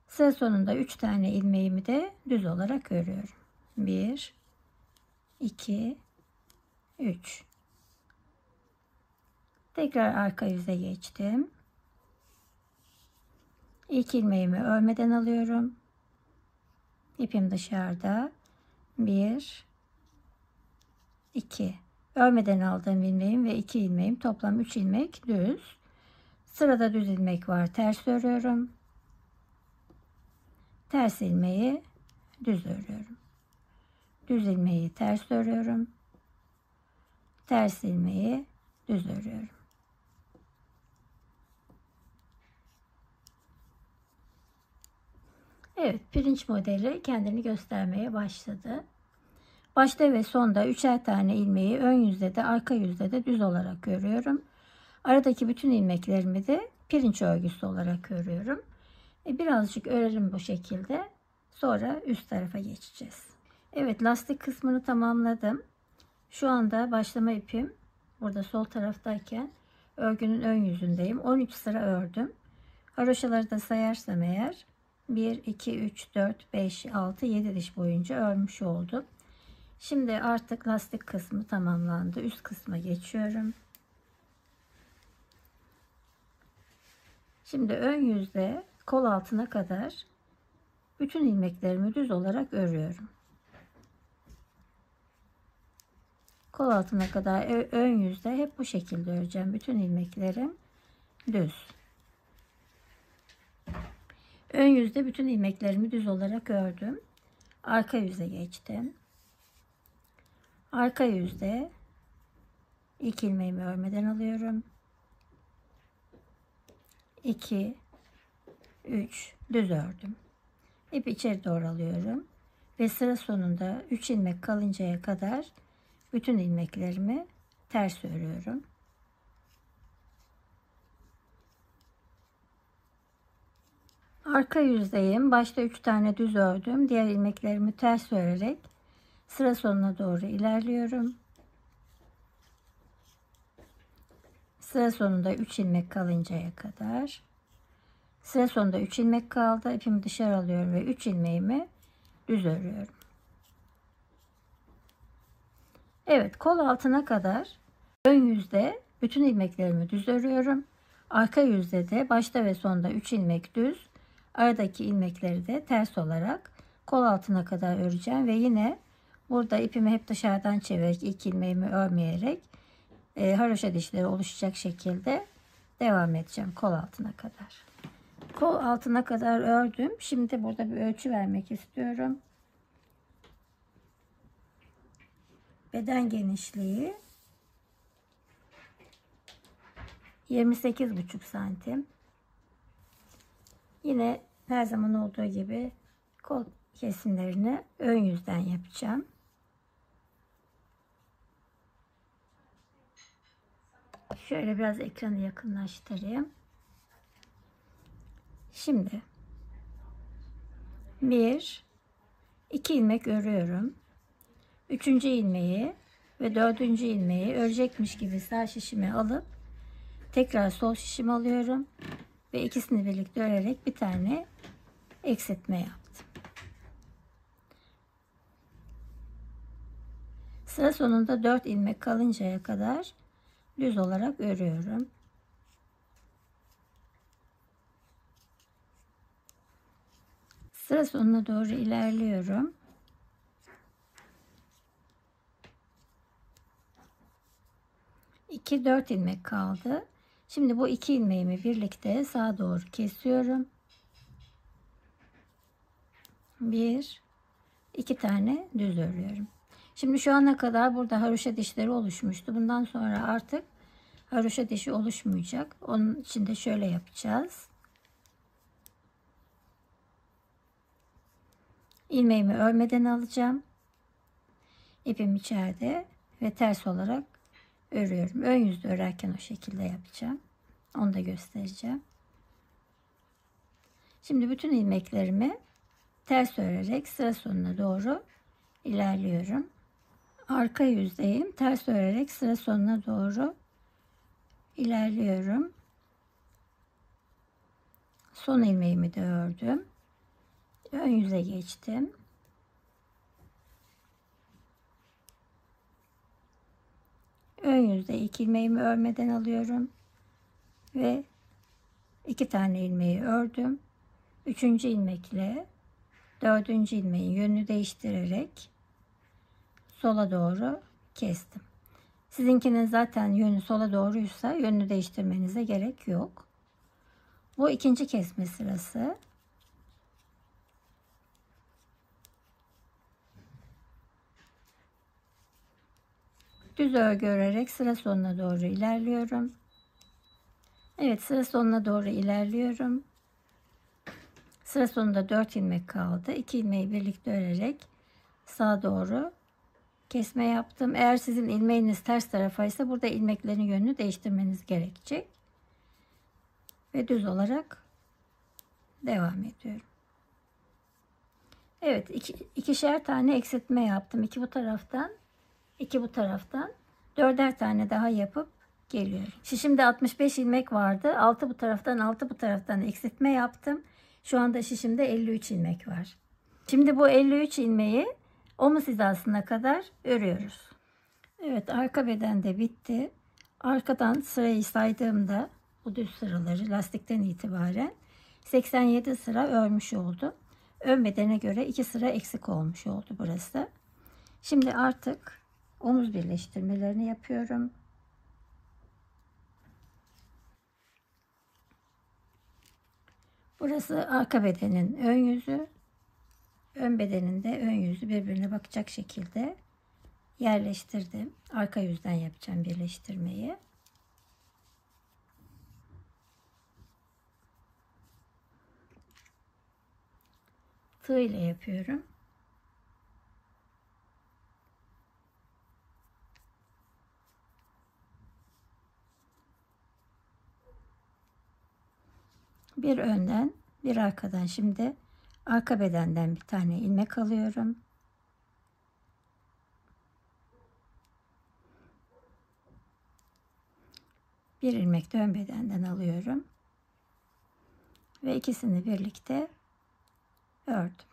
Speaker 1: Sıra sonunda 3 tane ilmeğimi de düz olarak örüyorum. 1, 2, 3. Tekrar arka yüze geçtim. İlk ilmeğimi örmeden alıyorum. İpim dışarıda. 1, 2. Örmeden aldığım ilmeğim ve 2 ilmeğim, toplam 3 ilmek düz. Sırada düz ilmek var. Ters örüyorum. Ters ilmeği düz örüyorum. Düz ilmeği ters örüyorum. Ters ilmeği düz örüyorum. Evet, pirinç modeli kendini göstermeye başladı. Başta ve sonda 3'er tane ilmeği ön yüzde de arka yüzde de düz olarak örüyorum. Aradaki bütün ilmeklerimi de pirinç örgüsü olarak örüyorum. Birazcık örelim bu şekilde. Sonra üst tarafa geçeceğiz. Evet, lastik kısmını tamamladım. Şu anda başlama ipim burada sol taraftayken örgünün ön yüzündeyim. 13 sıra ördüm. Haroşaları da sayarsam eğer 1, 2, 3, 4, 5, 6, 7 diş boyunca örmüş oldum. Şimdi artık lastik kısmı tamamlandı. Üst kısma geçiyorum. Şimdi ön yüzde kol altına kadar bütün ilmeklerimi düz olarak örüyorum. Kol altına kadar ön yüzde hep bu şekilde öreceğim. Bütün ilmeklerim düz. Ön yüzde bütün ilmeklerimi düz olarak ördüm. Arka yüze geçtim. Arka yüzde ilk ilmeğimi örmeden alıyorum. 2, 3 düz ördüm. İpi içeri doğru alıyorum ve sıra sonunda 3 ilmek kalıncaya kadar bütün ilmeklerimi ters örüyorum. Arka yüzdeyim. Başta 3 tane düz ördüm. Diğer ilmeklerimi ters örerek sıra sonuna doğru ilerliyorum. Sıra sonunda 3 ilmek kalıncaya kadar. Sıra sonunda 3 ilmek kaldı. İpimi dışarı alıyorum ve 3 ilmeğimi düz örüyorum. Evet, kol altına kadar ön yüzde bütün ilmeklerimi düz örüyorum. Arka yüzde de başta ve sonda 3 ilmek düz. Aradaki ilmekleri de ters olarak kol altına kadar öreceğim ve yine burada ipimi hep dışarıdan çevirerek ilk ilmeğimi örmeyerek haroşa dişleri oluşacak şekilde devam edeceğim kol altına kadar. Kol altına kadar ördüm. Şimdi burada bir ölçü vermek istiyorum. Beden genişliği 28,5 santim. Yine her zaman olduğu gibi kol kesimlerini ön yüzden yapacağım. Şöyle biraz ekranı yakınlaştırayım. Şimdi 1, 2 ilmek örüyorum. 3. ilmeği ve 4. ilmeği örecekmiş gibi sağ şişimi alıp tekrar sol şişimi alıyorum ve ikisini birlikte örerek bir tane eksiltme yaptım. Sıra sonunda 4 ilmek kalıncaya kadar düz olarak örüyorum. Sıra sonuna doğru ilerliyorum. İki 4 ilmek kaldı. Şimdi bu 2 ilmeğimi birlikte sağa doğru kesiyorum. 1, 2 tane düz örüyorum. Şimdi şu ana kadar burada haroşa dişleri oluşmuştu. Bundan sonra artık haroşa dişi oluşmayacak. Onun için de şöyle yapacağız. İlmeğimi örmeden alacağım. İpim içeride ve ters olarak örüyorum. Ön yüzde örerken o şekilde yapacağım. Onu da göstereceğim. Şimdi bütün ilmeklerimi ters örerek sıra sonuna doğru ilerliyorum. Arka yüzdeyim. Ters örerek sıra sonuna doğru ilerliyorum. Son ilmeğimi de ördüm. Ön yüze geçtim. Ön yüzde 2 ilmeğimi örmeden alıyorum ve 2 tane ilmeği ördüm. 3. ilmekle 4. ilmeğin yönünü değiştirerek sola doğru kestim. Sizinkinin zaten yönü sola doğruysa yönünü değiştirmenize gerek yok. Bu ikinci kesme sırası. Düz örgü örerek sıra sonuna doğru ilerliyorum. Evet, sıra sonuna doğru ilerliyorum. Sıra sonunda 4 ilmek kaldı. 2 ilmeği birlikte örerek sağa doğru kesme yaptım. Eğer sizin ilmeğiniz ters tarafaysa burada ilmeklerin yönünü değiştirmeniz gerekecek. Ve düz olarak devam ediyorum. Evet, ikişer tane eksiltme yaptım. 2 bu taraftan, 2 bu taraftan. 4'er tane daha yapıp geliyorum. Şişimde 65 ilmek vardı. 6 bu taraftan, 6 bu taraftan eksiltme yaptım. Şu anda şişimde 53 ilmek var. Şimdi bu 53 ilmeği omuz hizasına kadar örüyoruz. Evet, arka beden de bitti. Arkadan sırayı saydığımda bu düz sıraları lastikten itibaren 87 sıra örmüş oldum. Ön bedene göre 2 sıra eksik olmuş oldu burası. Şimdi artık omuz birleştirmelerini yapıyorum. Burası arka bedenin ön yüzü. Ön bedenin de ön yüzü birbirine bakacak şekilde yerleştirdim. Arka yüzden yapacağım birleştirmeyi. Tığ ile yapıyorum. Bir önden, bir arkadan. Şimdi arka bedenden bir tane ilmek alıyorum. Bir ilmek de ön bedenden alıyorum. Ve ikisini birlikte ördüm.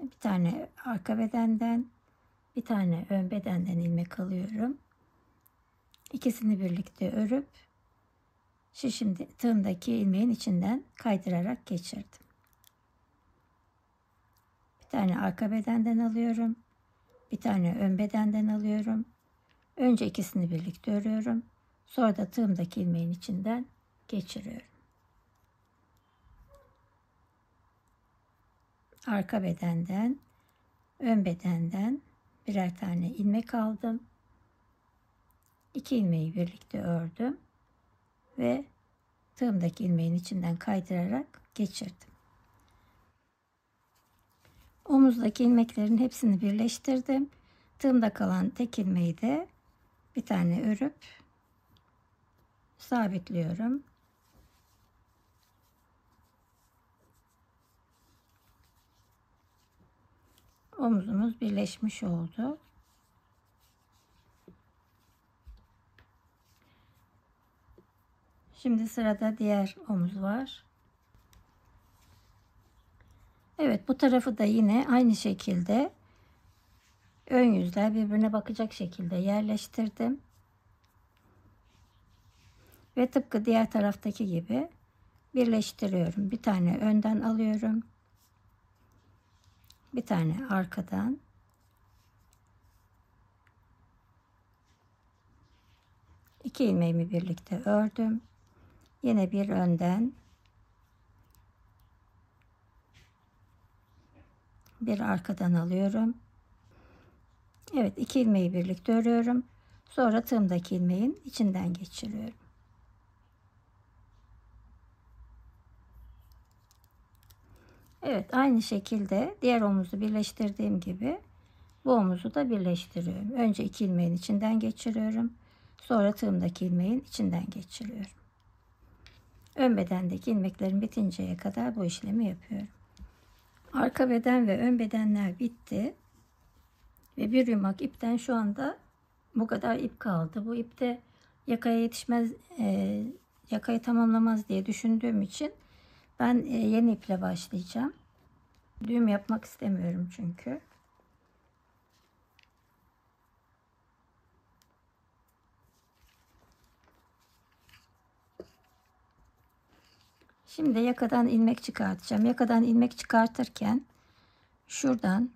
Speaker 1: Bir tane arka bedenden, bir tane ön bedenden ilmek alıyorum. İkisini birlikte örüp şişimde tığımdaki ilmeğin içinden kaydırarak geçirdim. Bir tane arka bedenden alıyorum. Bir tane ön bedenden alıyorum. Önce ikisini birlikte örüyorum. Sonra da tığımdaki ilmeğin içinden geçiriyorum. Arka bedenden, ön bedenden birer tane ilmek aldım. 2 ilmeği birlikte ördüm ve tığımdaki ilmeğin içinden kaydırarak geçirdim. Omuzdaki ilmeklerin hepsini birleştirdim. Tığımda kalan tek ilmeği de bir tane örüp sabitliyorum. Omuzumuz birleşmiş oldu. Şimdi sırada diğer omuz var. Evet, bu tarafı da yine aynı şekilde ön yüzler birbirine bakacak şekilde yerleştirdim. Ve tıpkı diğer taraftaki gibi birleştiriyorum. Bir tane önden alıyorum. Bir tane arkadan. İki ilmeğimi birlikte ördüm. Yine bir önden, bir arkadan alıyorum. Evet, iki ilmeği birlikte örüyorum. Sonra tığımdaki ilmeğin içinden geçiriyorum. Evet, aynı şekilde diğer omuzu birleştirdiğim gibi bu omuzu da birleştiriyorum. Önce iki ilmeğin içinden geçiriyorum. Sonra tığımdaki ilmeğin içinden geçiriyorum. ön bedendeki ilmeklerim bitinceye kadar bu işlemi yapıyorum. Arka beden ve ön bedenler bitti. Ve bir yumak ipten şu anda bu kadar ip kaldı. Bu ip de yakaya yetişmez, yakayı tamamlamaz diye düşündüğüm için ben yeni iple başlayacağım. Düğüm yapmak istemiyorum çünkü. Şimdi yakadan ilmek çıkartacağım. Yakadan ilmek çıkartırken şuradan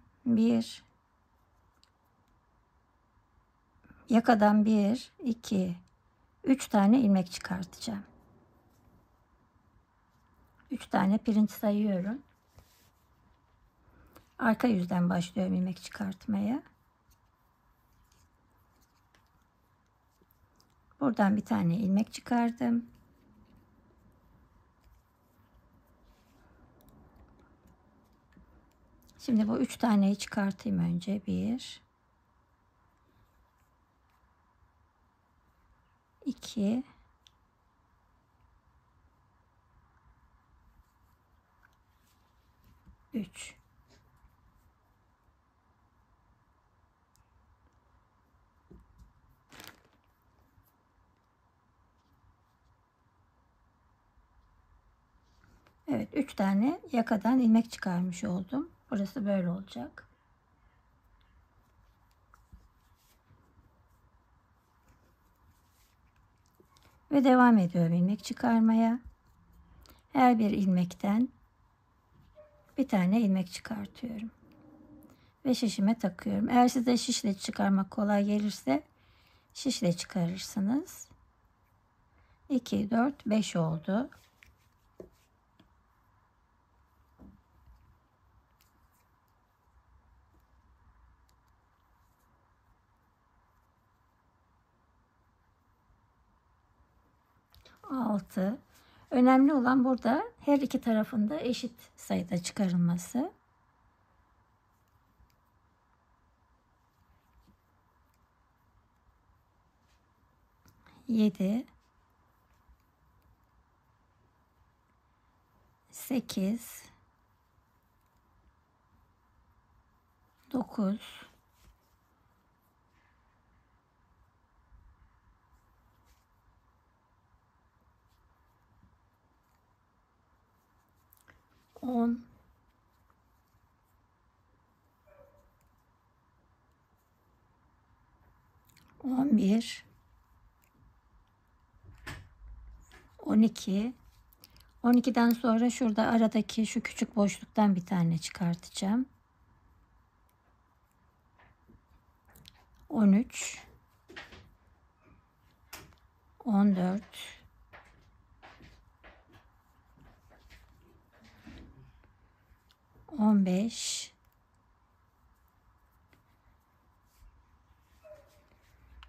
Speaker 1: yakadan 1, 2, 3 tane ilmek çıkartacağım. 3 tane pirinç sayıyorum. Arka yüzden başlıyorum ilmek çıkartmaya. Buradan bir tane ilmek çıkardım. Şimdi bu 3 taneyi çıkartayım önce. 1, 2, 3. Evet, 3 tane yakadan ilmek çıkarmış oldum. Burası böyle olacak. Ve devam ediyorum ilmek çıkarmaya. Her bir ilmekten bir tane ilmek çıkartıyorum. Ve şişime takıyorum. Eğer size şişle çıkarmak kolay gelirse şişle çıkarırsınız. 2, 4, 5 oldu. Altı. Önemli olan burada her iki tarafında eşit sayıda çıkarılması. 7, 8, 9, 10, 11, 12. 12'den sonra şurada aradaki şu küçük boşluktan bir tane çıkartacağım. 13, 14, 15,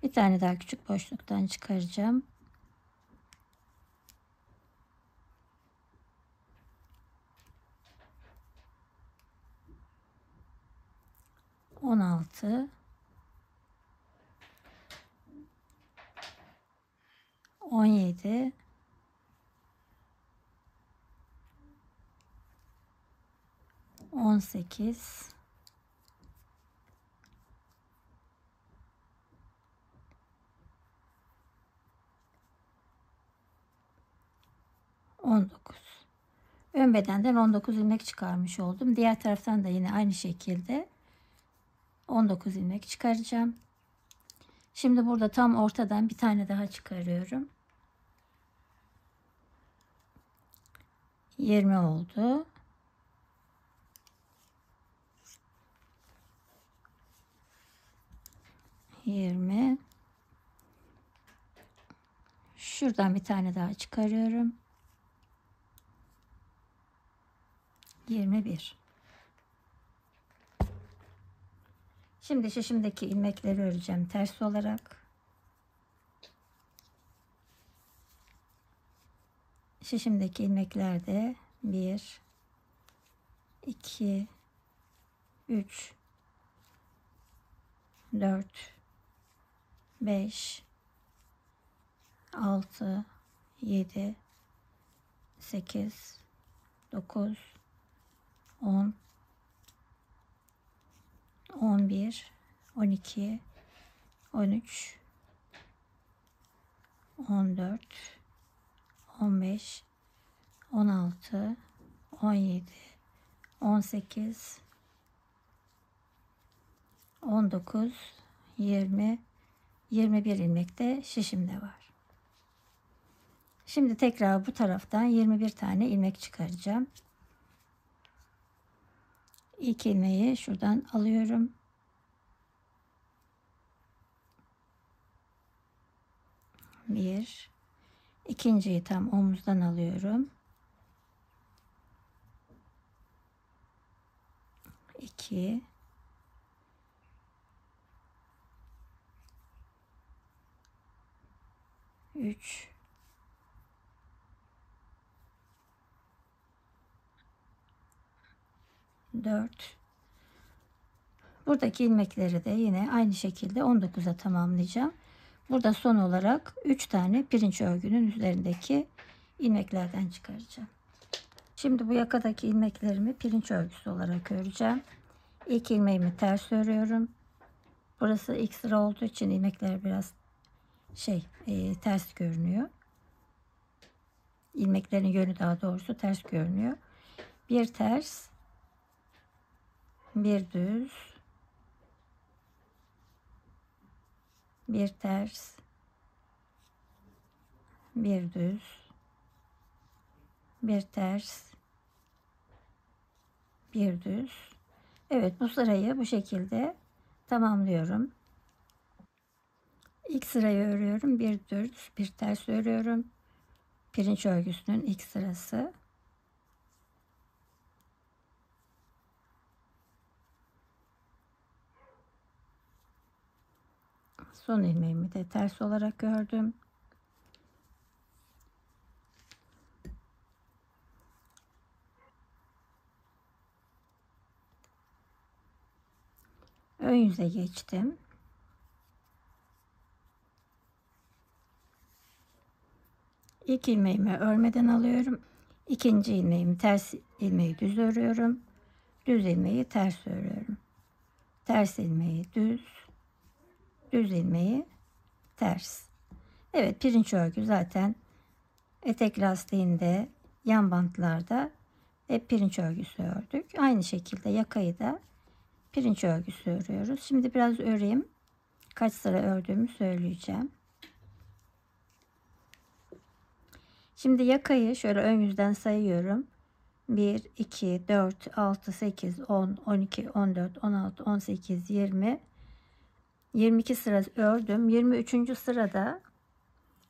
Speaker 1: bir tane daha küçük boşluktan çıkaracağım. 16, 17, 18, 19. Ön bedenden 19 ilmek çıkarmış oldum. Diğer taraftan da yine aynı şekilde 19 ilmek çıkaracağım. Şimdi burada tam ortadan bir tane daha çıkarıyorum. 20 oldu. Şuradan bir tane daha çıkarıyorum. 21. Şimdi şişimdeki ilmekleri öreceğim ters olarak. Şişimdeki ilmekler de 1, 2, 3, 4, 5, 6, 7, 8, 9, 10, 11, 12, 13, 14, 15, 16, 17, 18, 19, 20, 21 ilmekte şişimde var. Şimdi tekrar bu taraftan 21 tane ilmek çıkaracağım. İlk ilmeği şuradan alıyorum. Bir. İkinciyi tam omuzdan alıyorum. 2. 3. 4. Buradaki ilmekleri de yine aynı şekilde 19'a tamamlayacağım. Burada son olarak 3 tane pirinç örgünün üzerindeki ilmeklerden çıkaracağım. Şimdi bu yakadaki ilmeklerimi pirinç örgüsü olarak öreceğim. İlk ilmeğimi ters örüyorum. Burası ilk sıra olduğu için ilmekler biraz ters görünüyor. İlmeklerin yönü daha doğrusu ters görünüyor. Bir ters, bir düz, bir ters, bir düz, bir ters, bir düz. Evet, bu sırayı bu şekilde tamamlıyorum. İlk sırayı örüyorum. Bir düz, bir ters örüyorum. Pirinç örgüsünün ilk sırası. Son ilmeğimi de ters olarak ördüm. Ön yüze geçtim. İlk ilmeğimi örmeden alıyorum. İkinci ilmeğimi ters ilmeği düz örüyorum. Düz ilmeği ters örüyorum. Ters ilmeği düz. Düz ilmeği ters. Evet, pirinç örgü zaten etek lastiğinde, yan bantlarda hep pirinç örgüsü ördük. Aynı şekilde yakayı da pirinç örgüsü örüyoruz. Şimdi biraz öreyim. Kaç sıra ördüğümü söyleyeceğim. Şimdi yakayı şöyle ön yüzden sayıyorum. 1, 2, 4, 6, 8, 10, 12, 14, 16, 18, 20, 22 sıra ördüm. 23. sırada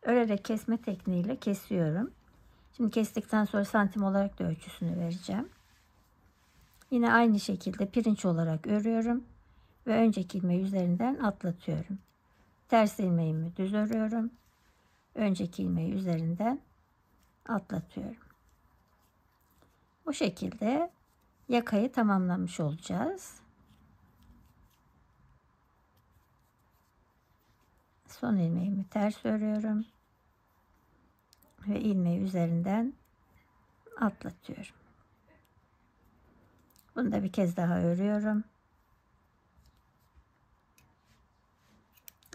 Speaker 1: örerek kesme tekniğiyle kesiyorum. Şimdi kestikten sonra santim olarak da ölçüsünü vereceğim. Yine aynı şekilde pirinç olarak örüyorum ve önceki ilmeği üzerinden atlatıyorum. Ters ilmeğimi düz örüyorum. Önceki ilmeği üzerinden atlatıyorum. Bu şekilde yakayı tamamlamış olacağız. Son ilmeğimi ters örüyorum ve ilmeği üzerinden atlatıyorum. Bunu da bir kez daha örüyorum.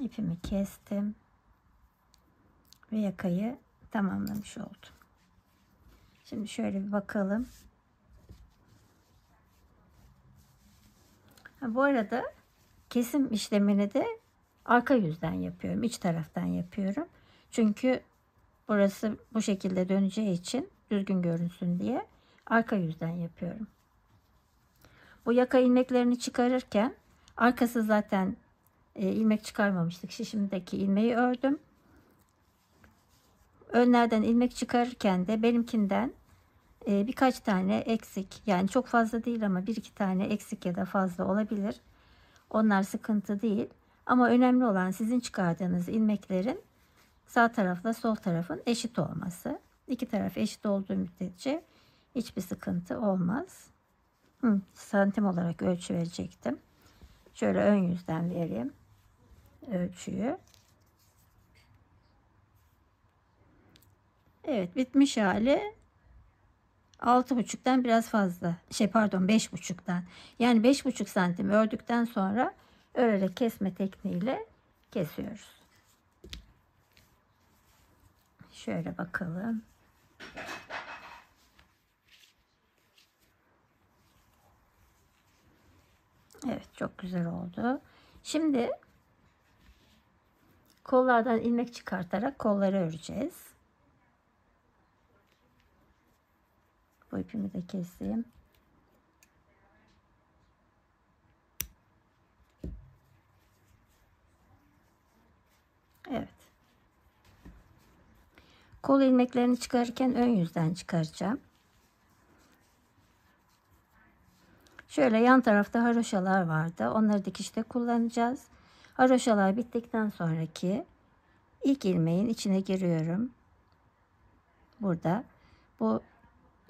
Speaker 1: İpimi kestim ve yakayı tamamlamış oldum. Şimdi şöyle bir bakalım. Bu arada kesim işlemini de arka yüzden yapıyorum. İç taraftan yapıyorum. Çünkü burası bu şekilde döneceği için düzgün görünsün diye arka yüzden yapıyorum. Bu yaka ilmeklerini çıkarırken arkası zaten ilmek çıkarmamıştık. Şişimdeki ilmeği ördüm. Önlerden ilmek çıkarırken de benimkinden birkaç tane eksik, yani çok fazla değil ama bir iki tane eksik ya da fazla olabilir. Onlar sıkıntı değil. Ama önemli olan sizin çıkardığınız ilmeklerin sağ tarafla sol tarafın eşit olması. İki taraf eşit olduğu müddetçe hiçbir sıkıntı olmaz. Santim olarak ölçü verecektim. Şöyle ön yüzden vereyim ölçüyü. Evet, bitmiş hali 6,5'tan biraz fazla. Pardon, 5,5'tan. Yani 5,5 santim ördükten sonra örerek kesme tekniğiyle kesiyoruz. Şöyle bakalım. Evet, çok güzel oldu. Şimdi kollardan ilmek çıkartarak kolları öreceğiz. Bu ipimi de keseyim. Evet. Kol ilmeklerini çıkarırken ön yüzden çıkaracağım. Şöyle yan tarafta haroşalar vardı. Onları dikişte kullanacağız. Haroşalar bittikten sonraki ilk ilmeğin içine giriyorum. Burada. Bu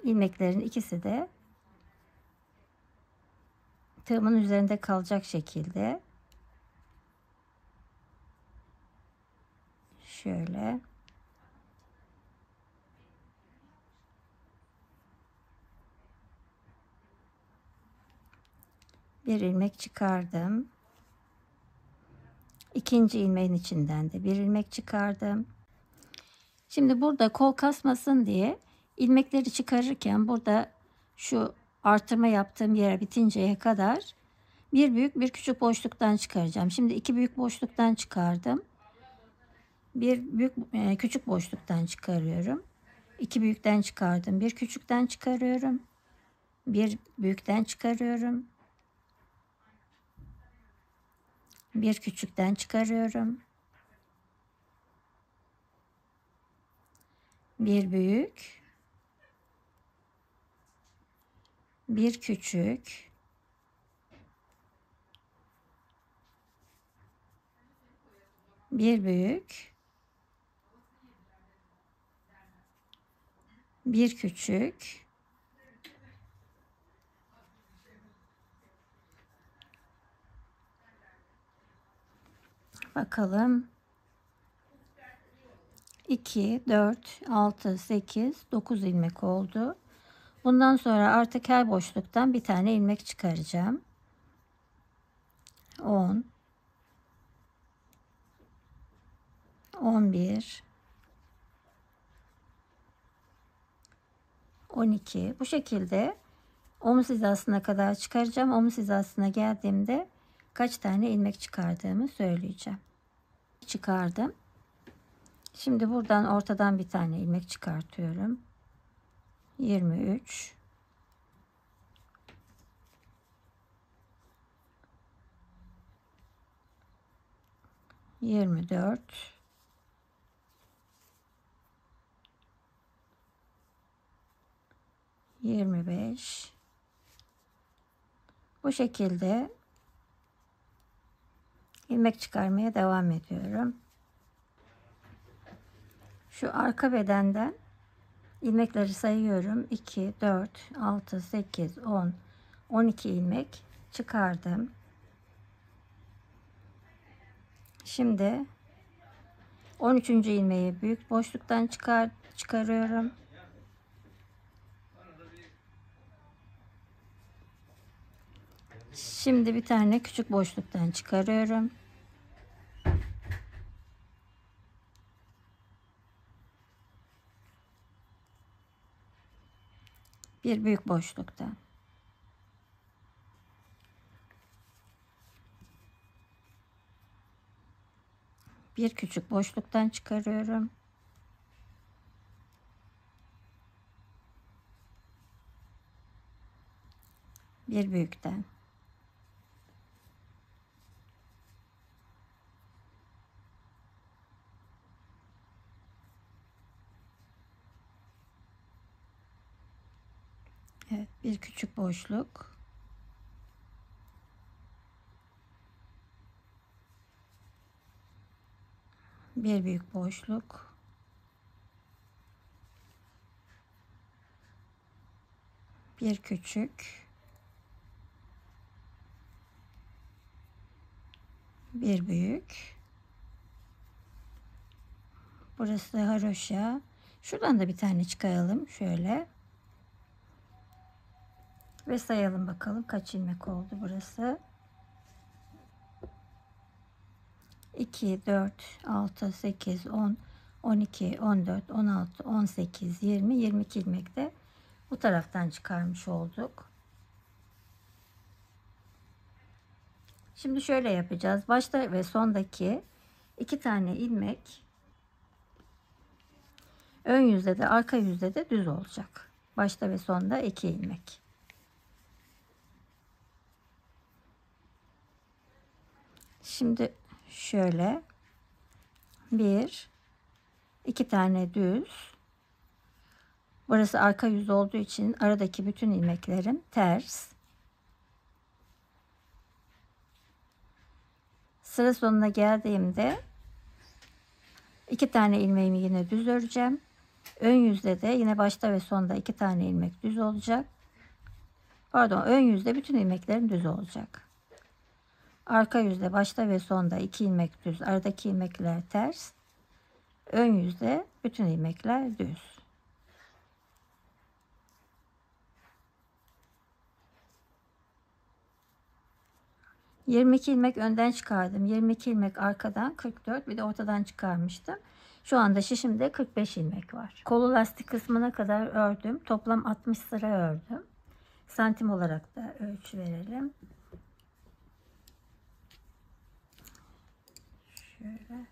Speaker 1: ilmeklerin ikisi de tığımın üzerinde kalacak şekilde şöyle bir ilmek çıkardım. İkinci ilmeğin içinden de bir ilmek çıkardım. Şimdi burada kol kasmasın diye ilmekleri çıkarırken burada şu artırma yaptığım yere bitinceye kadar bir büyük bir küçük boşluktan çıkaracağım. Şimdi iki büyük boşluktan çıkardım. Bir büyük küçük boşluktan çıkarıyorum. İki büyükten çıkardım. Bir küçükten çıkarıyorum. Bir büyükten çıkarıyorum. Bir küçükten çıkarıyorum. Bir büyük. Bir küçük. Bir büyük. Bir küçük. Bakalım. 2, 4, 6, 8, 9 ilmek oldu. Bundan sonra artık her boşluktan bir tane ilmek çıkaracağım. 10, 11, 12. Bu şekilde omuz hizasına kadar çıkaracağım. Omuz hizasına geldiğimde kaç tane ilmek çıkardığımı söyleyeceğim. Çıkardım. Şimdi buradan ortadan bir tane ilmek çıkartıyorum. 23, 24, 25. Bu şekilde ilmek çıkarmaya devam ediyorum. Şu arka bedenden ilmekleri sayıyorum. 2, 4, 6, 8, 10, 12 ilmek çıkardım. Şimdi 13. ilmeği büyük boşluktan çıkarıyorum. Şimdi bir tane küçük boşluktan çıkarıyorum. Bir büyük boşluktan. Bir küçük boşluktan çıkarıyorum. Bir büyükten. Evet, bir küçük boşluk. Bir büyük boşluk. Bir küçük. Bir büyük. Burası da haroşa. Şuradan da bir tane çıkaralım şöyle. Ve sayalım bakalım kaç ilmek oldu burası. 2, 4, 6, 8, 10, 12, 14, 16, 18, 20, 22 ilmek de bu taraftan çıkarmış olduk. Şimdi şöyle yapacağız. Başta ve sondaki 2 tane ilmek ön yüzde de arka yüzde de düz olacak. Başta ve sonda 2 ilmek. Şimdi şöyle 1, 2 tane düz. Burası arka yüz olduğu için aradaki bütün ilmeklerim ters. Sıra sonuna geldiğimde 2 tane ilmeğimi yine düz öreceğim. Ön yüzde de yine başta ve sonda 2 tane ilmek düz olacak. Pardon, ön yüzde bütün ilmeklerim düz olacak. Arka yüzde başta ve sonda 2 ilmek düz. Aradaki ilmekler ters. Ön yüzde bütün ilmekler düz. ...22 ilmek önden çıkardım. 22 ilmek arkadan, 44 bir de ortadan çıkarmıştım. Şu anda şişimde 45 ilmek var. Kolu lastik kısmına kadar ördüm. Toplam 60 sıra ördüm. Santim olarak da ölçü verelim. Şöyle.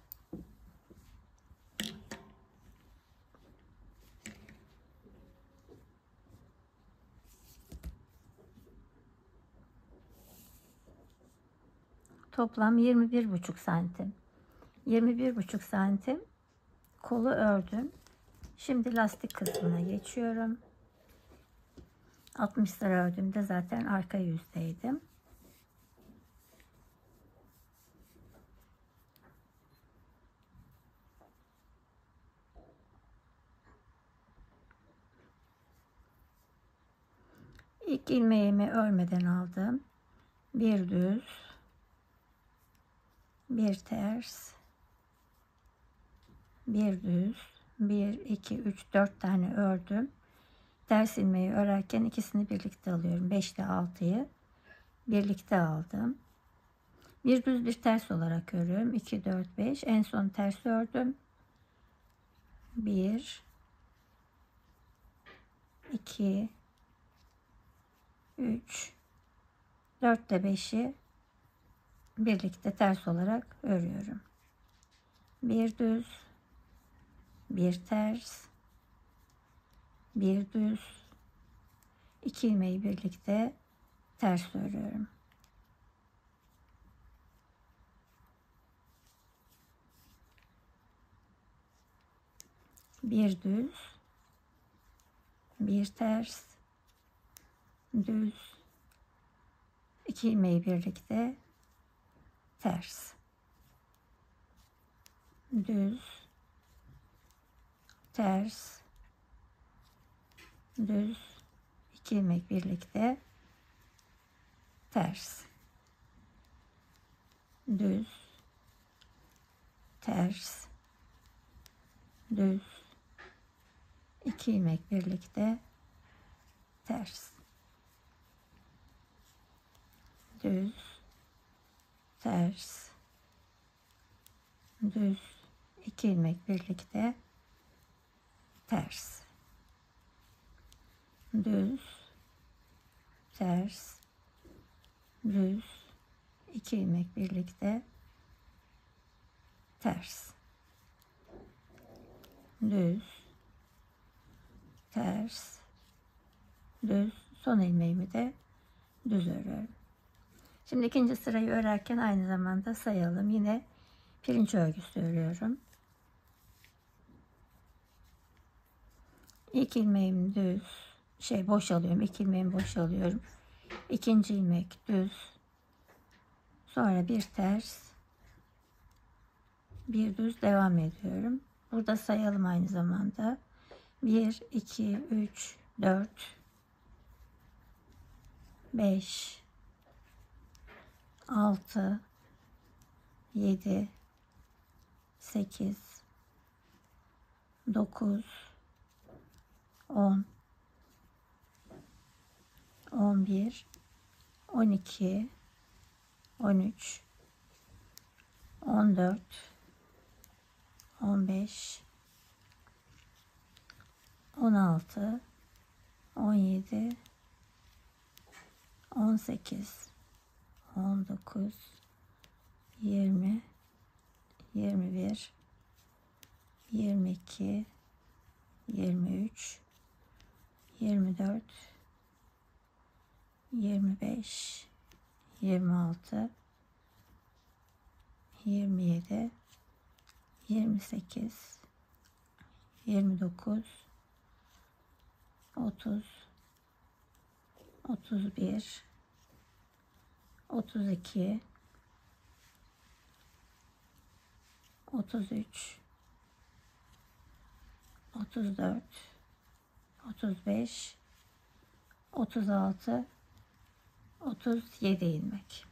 Speaker 1: Toplam 21,5 santim. 21,5 santim kolu ördüm. Şimdi lastik kısmına geçiyorum. 60 sıra ördüğümde zaten arka yüzdeydim. İlk ilmeğimi örmeden aldım. Bir düz, bir ters, bir düz, 1, 2, 3, 4 tane ördüm. Ters ilmeği örerken ikisini birlikte alıyorum. 5 ile 6'yı birlikte aldım. Bir düz bir ters olarak örüyorum. 2, 4, 5. En son ters ördüm. 1, 2, 3, 4 ile 5'i birlikte ters olarak örüyorum. Bir düz, bir ters, bir düz, 2 ilmeği birlikte ters örüyorum. Bir düz, bir ters, düz, 2 ilmeği birlikte ters, düz, ters, düz, 2 ilmek birlikte ters, düz, ters, düz, 2 ilmek birlikte ters, düz, ters, düz, 2 ilmek birlikte ters, düz, ters, düz, 2 ilmek birlikte ters, düz, ters, düz, son ilmeğimi de düz örüyorum. Şimdi ikinci sırayı örerken aynı zamanda sayalım. Yine pirinç örgüsü örüyorum. İlk ilmeğimi düz, boş alıyorum. İlk ilmeğimi boş alıyorum. İkinci ilmek düz. Sonra bir ters, bir düz devam ediyorum. Burada sayalım aynı zamanda. 1, 2, 3, 4, 5, 6, 7, 8, 9, 10, 11, 12, 13, 14, 15, 16, 17, 18, 19, 20, 21, 22, 23, 24, 25, 26, 27, 28, 29, 30, 31, 32, 33, 34, 35, 36, 37 ilmek.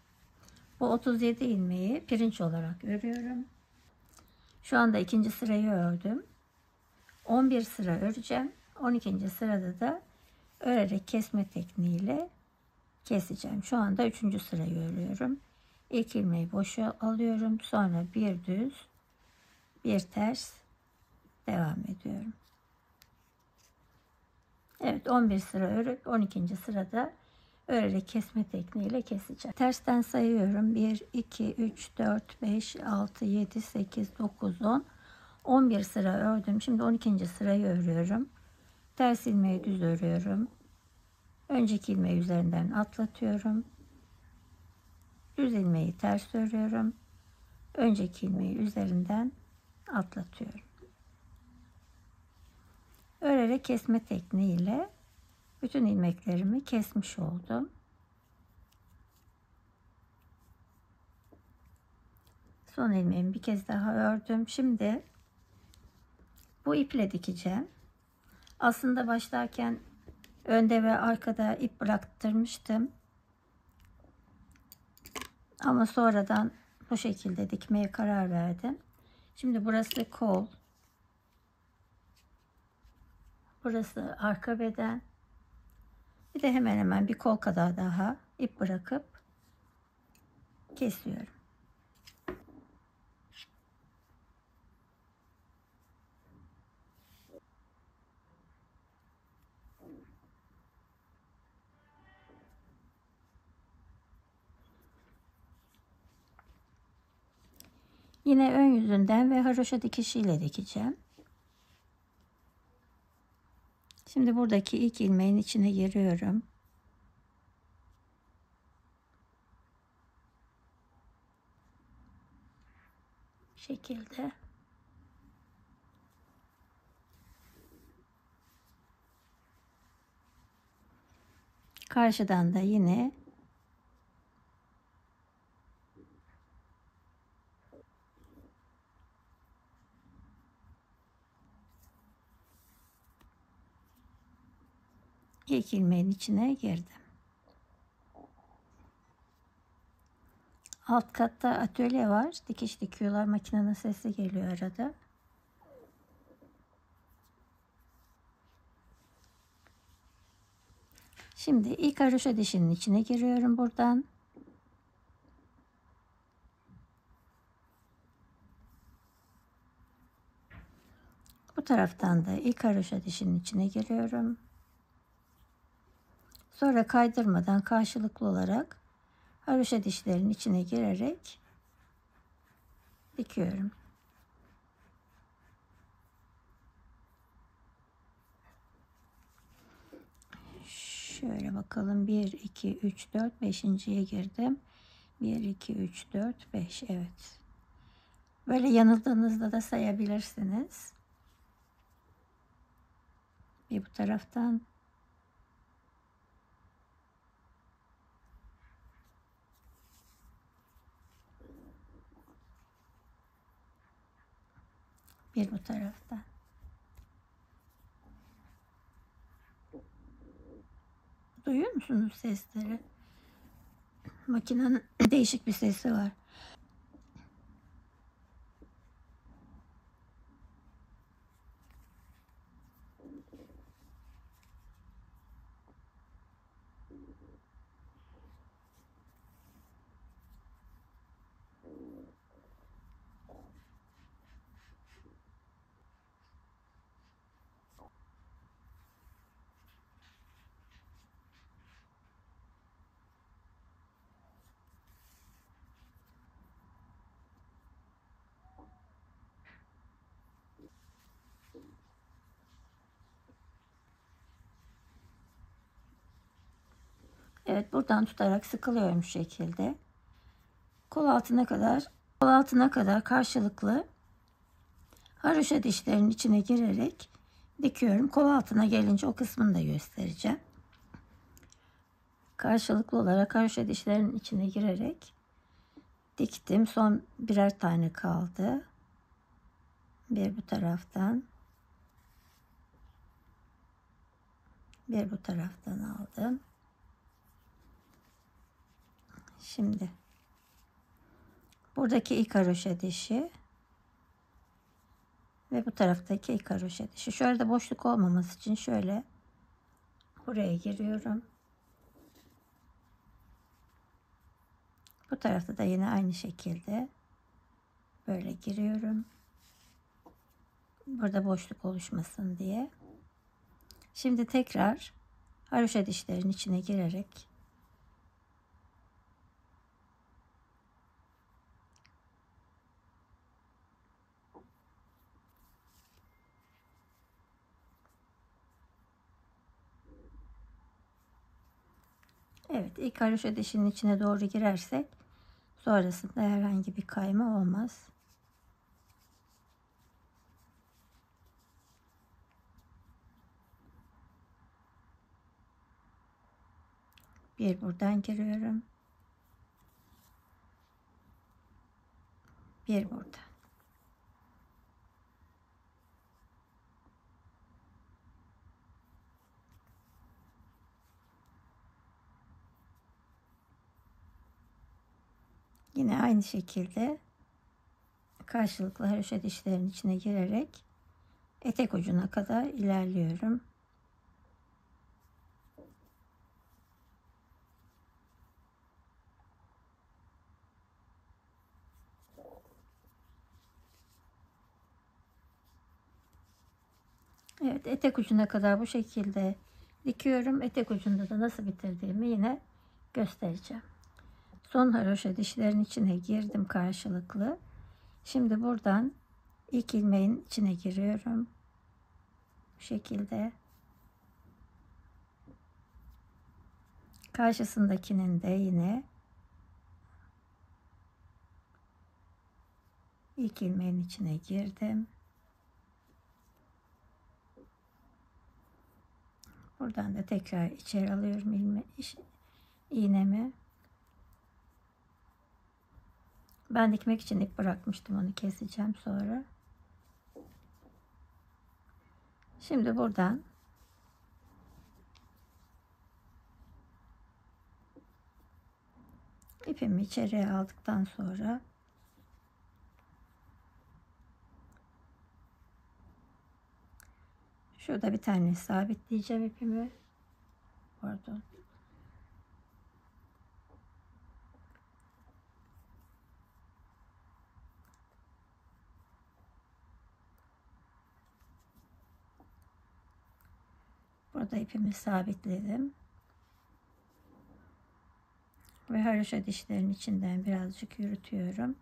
Speaker 1: Bu 37 ilmeği pirinç olarak örüyorum. Şu anda ikinci sırayı ördüm. 11 sıra öreceğim. 12. sırada da örerek kesme tekniğiyle keseceğim. Şu anda 3. sırayı örüyorum. İlk ilmeği boşa alıyorum. Sonra bir düz, bir ters devam ediyorum. Evet, 11 sıra örüp 12. sırada örerek kesme tekniğiyle keseceğim. Tersten sayıyorum. 1, 2, 3, 4, 5, 6, 7, 8, 9, 10. 11 sıra ördüm. Şimdi 12. sırayı örüyorum. Ters ilmeği düz örüyorum. Önceki ilmeği üzerinden atlatıyorum. Düz ilmeği ters örüyorum. Önceki ilmeği üzerinden atlatıyorum. Örerek kesme tekniğiyle bütün ilmeklerimi kesmiş oldum. Son ilmeğimi bir kez daha ördüm. Şimdi bu iple dikeceğim. Aslında başlarken önde ve arkada ip bıraktırmıştım. Ama sonradan bu şekilde dikmeye karar verdim. Şimdi burası kol. Burası arka beden. Bir de hemen hemen bir kol kadar daha ip bırakıp kesiyorum. Yine ön yüzünden ve haroşa dikişiyle dikeceğim. Şimdi buradaki ilk ilmeğin içine giriyorum. Bu şekilde. Karşıdan da yine ilk ilmeğin içine girdim. Alt katta atölye var. Dikiş dikiyorlar. Makinenin sesi geliyor arada. Şimdi ilk haroşa dişinin içine giriyorum buradan. Bu taraftan da ilk haroşa dişinin içine giriyorum. Sonra kaydırmadan karşılıklı olarak haroşa dişlerin içine girerek dikiyorum. Şöyle bakalım. 1, 2, 3, 4, 5.'ye girdim. 1, 2, 3, 4, 5. Evet. Böyle yanıldığınızda da sayabilirsiniz. Bir bu taraftan. Bir bu taraftan. Duyuyor musunuz sesleri? Makinenin değişik bir sesi var. Evet, buradan tutarak sıkılıyorum şu şekilde. Kol altına kadar karşılıklı haroşa dişlerinin içine girerek dikiyorum. Kol altına gelince o kısmını da göstereceğim. Karşılıklı olarak haroşa dişlerinin içine girerek diktim. Son birer tane kaldı. Bir bu taraftan, bir bu taraftan aldım. Şimdi buradaki ilk haroşa dişi ve bu taraftaki ilk haroşa dişi. Şöyle de boşluk olmaması için şöyle buraya giriyorum. Bu tarafta da yine aynı şekilde böyle giriyorum. Burada boşluk oluşmasın diye. Şimdi tekrar haroşa dişlerin içine girerek evet, ilk haroşa dişinin içine doğru girersek sonrasında herhangi bir kayma olmaz. Bir buradan giriyorum. Bir burada. Yine aynı şekilde karşılıklı haroşa dişlerin içine girerek etek ucuna kadar ilerliyorum. Evet, etek ucuna kadar bu şekilde dikiyorum. Etek ucunda da nasıl bitirdiğimi yine göstereceğim. Son haroşa dişlerin içine girdim karşılıklı. Şimdi buradan ilk ilmeğin içine giriyorum. Bu şekilde. Karşısındakinin de yine ilk ilmeğin içine girdim. Buradan da tekrar içeri alıyorum iğnemi. Ben dikmek için ip bırakmıştım, onu keseceğim sonra. Şimdi buradan ipimi içeriye aldıktan sonra şurada bir tane sabitleyeceğim ipimi. Pardon. Burada ipimi sabitledim. Ve haroşa dişlerin içinden birazcık yürütüyorum.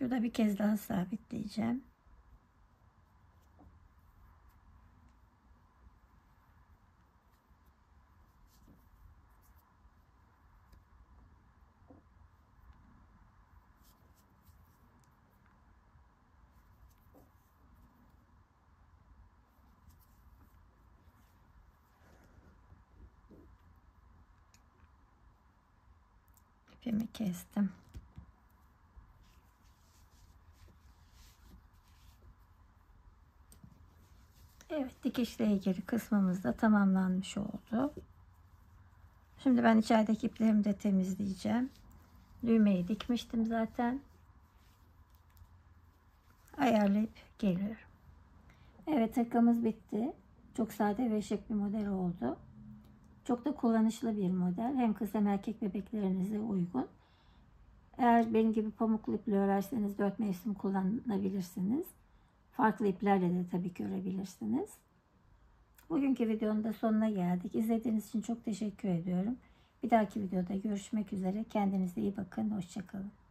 Speaker 1: Şurada bir kez daha sabitleyeceğim. İpimi kestim. Evet, dikişle ilgili kısmımız da tamamlanmış oldu. Şimdi ben içerideki iplerimi de temizleyeceğim. Düğmeyi dikmiştim zaten. Ayarlayıp geliyorum. Evet, takamız bitti. Çok sade ve şık bir model oldu. Çok da kullanışlı bir model. Hem kız hem erkek bebeklerinize uygun. Eğer benim gibi pamuklu iple örerseniz 4 mevsim kullanabilirsiniz. Farklı iplerle de tabii ki örebilirsiniz. Bugünkü videonun da sonuna geldik. İzlediğiniz için çok teşekkür ediyorum. Bir dahaki videoda görüşmek üzere. Kendinize iyi bakın. Hoşça kalın.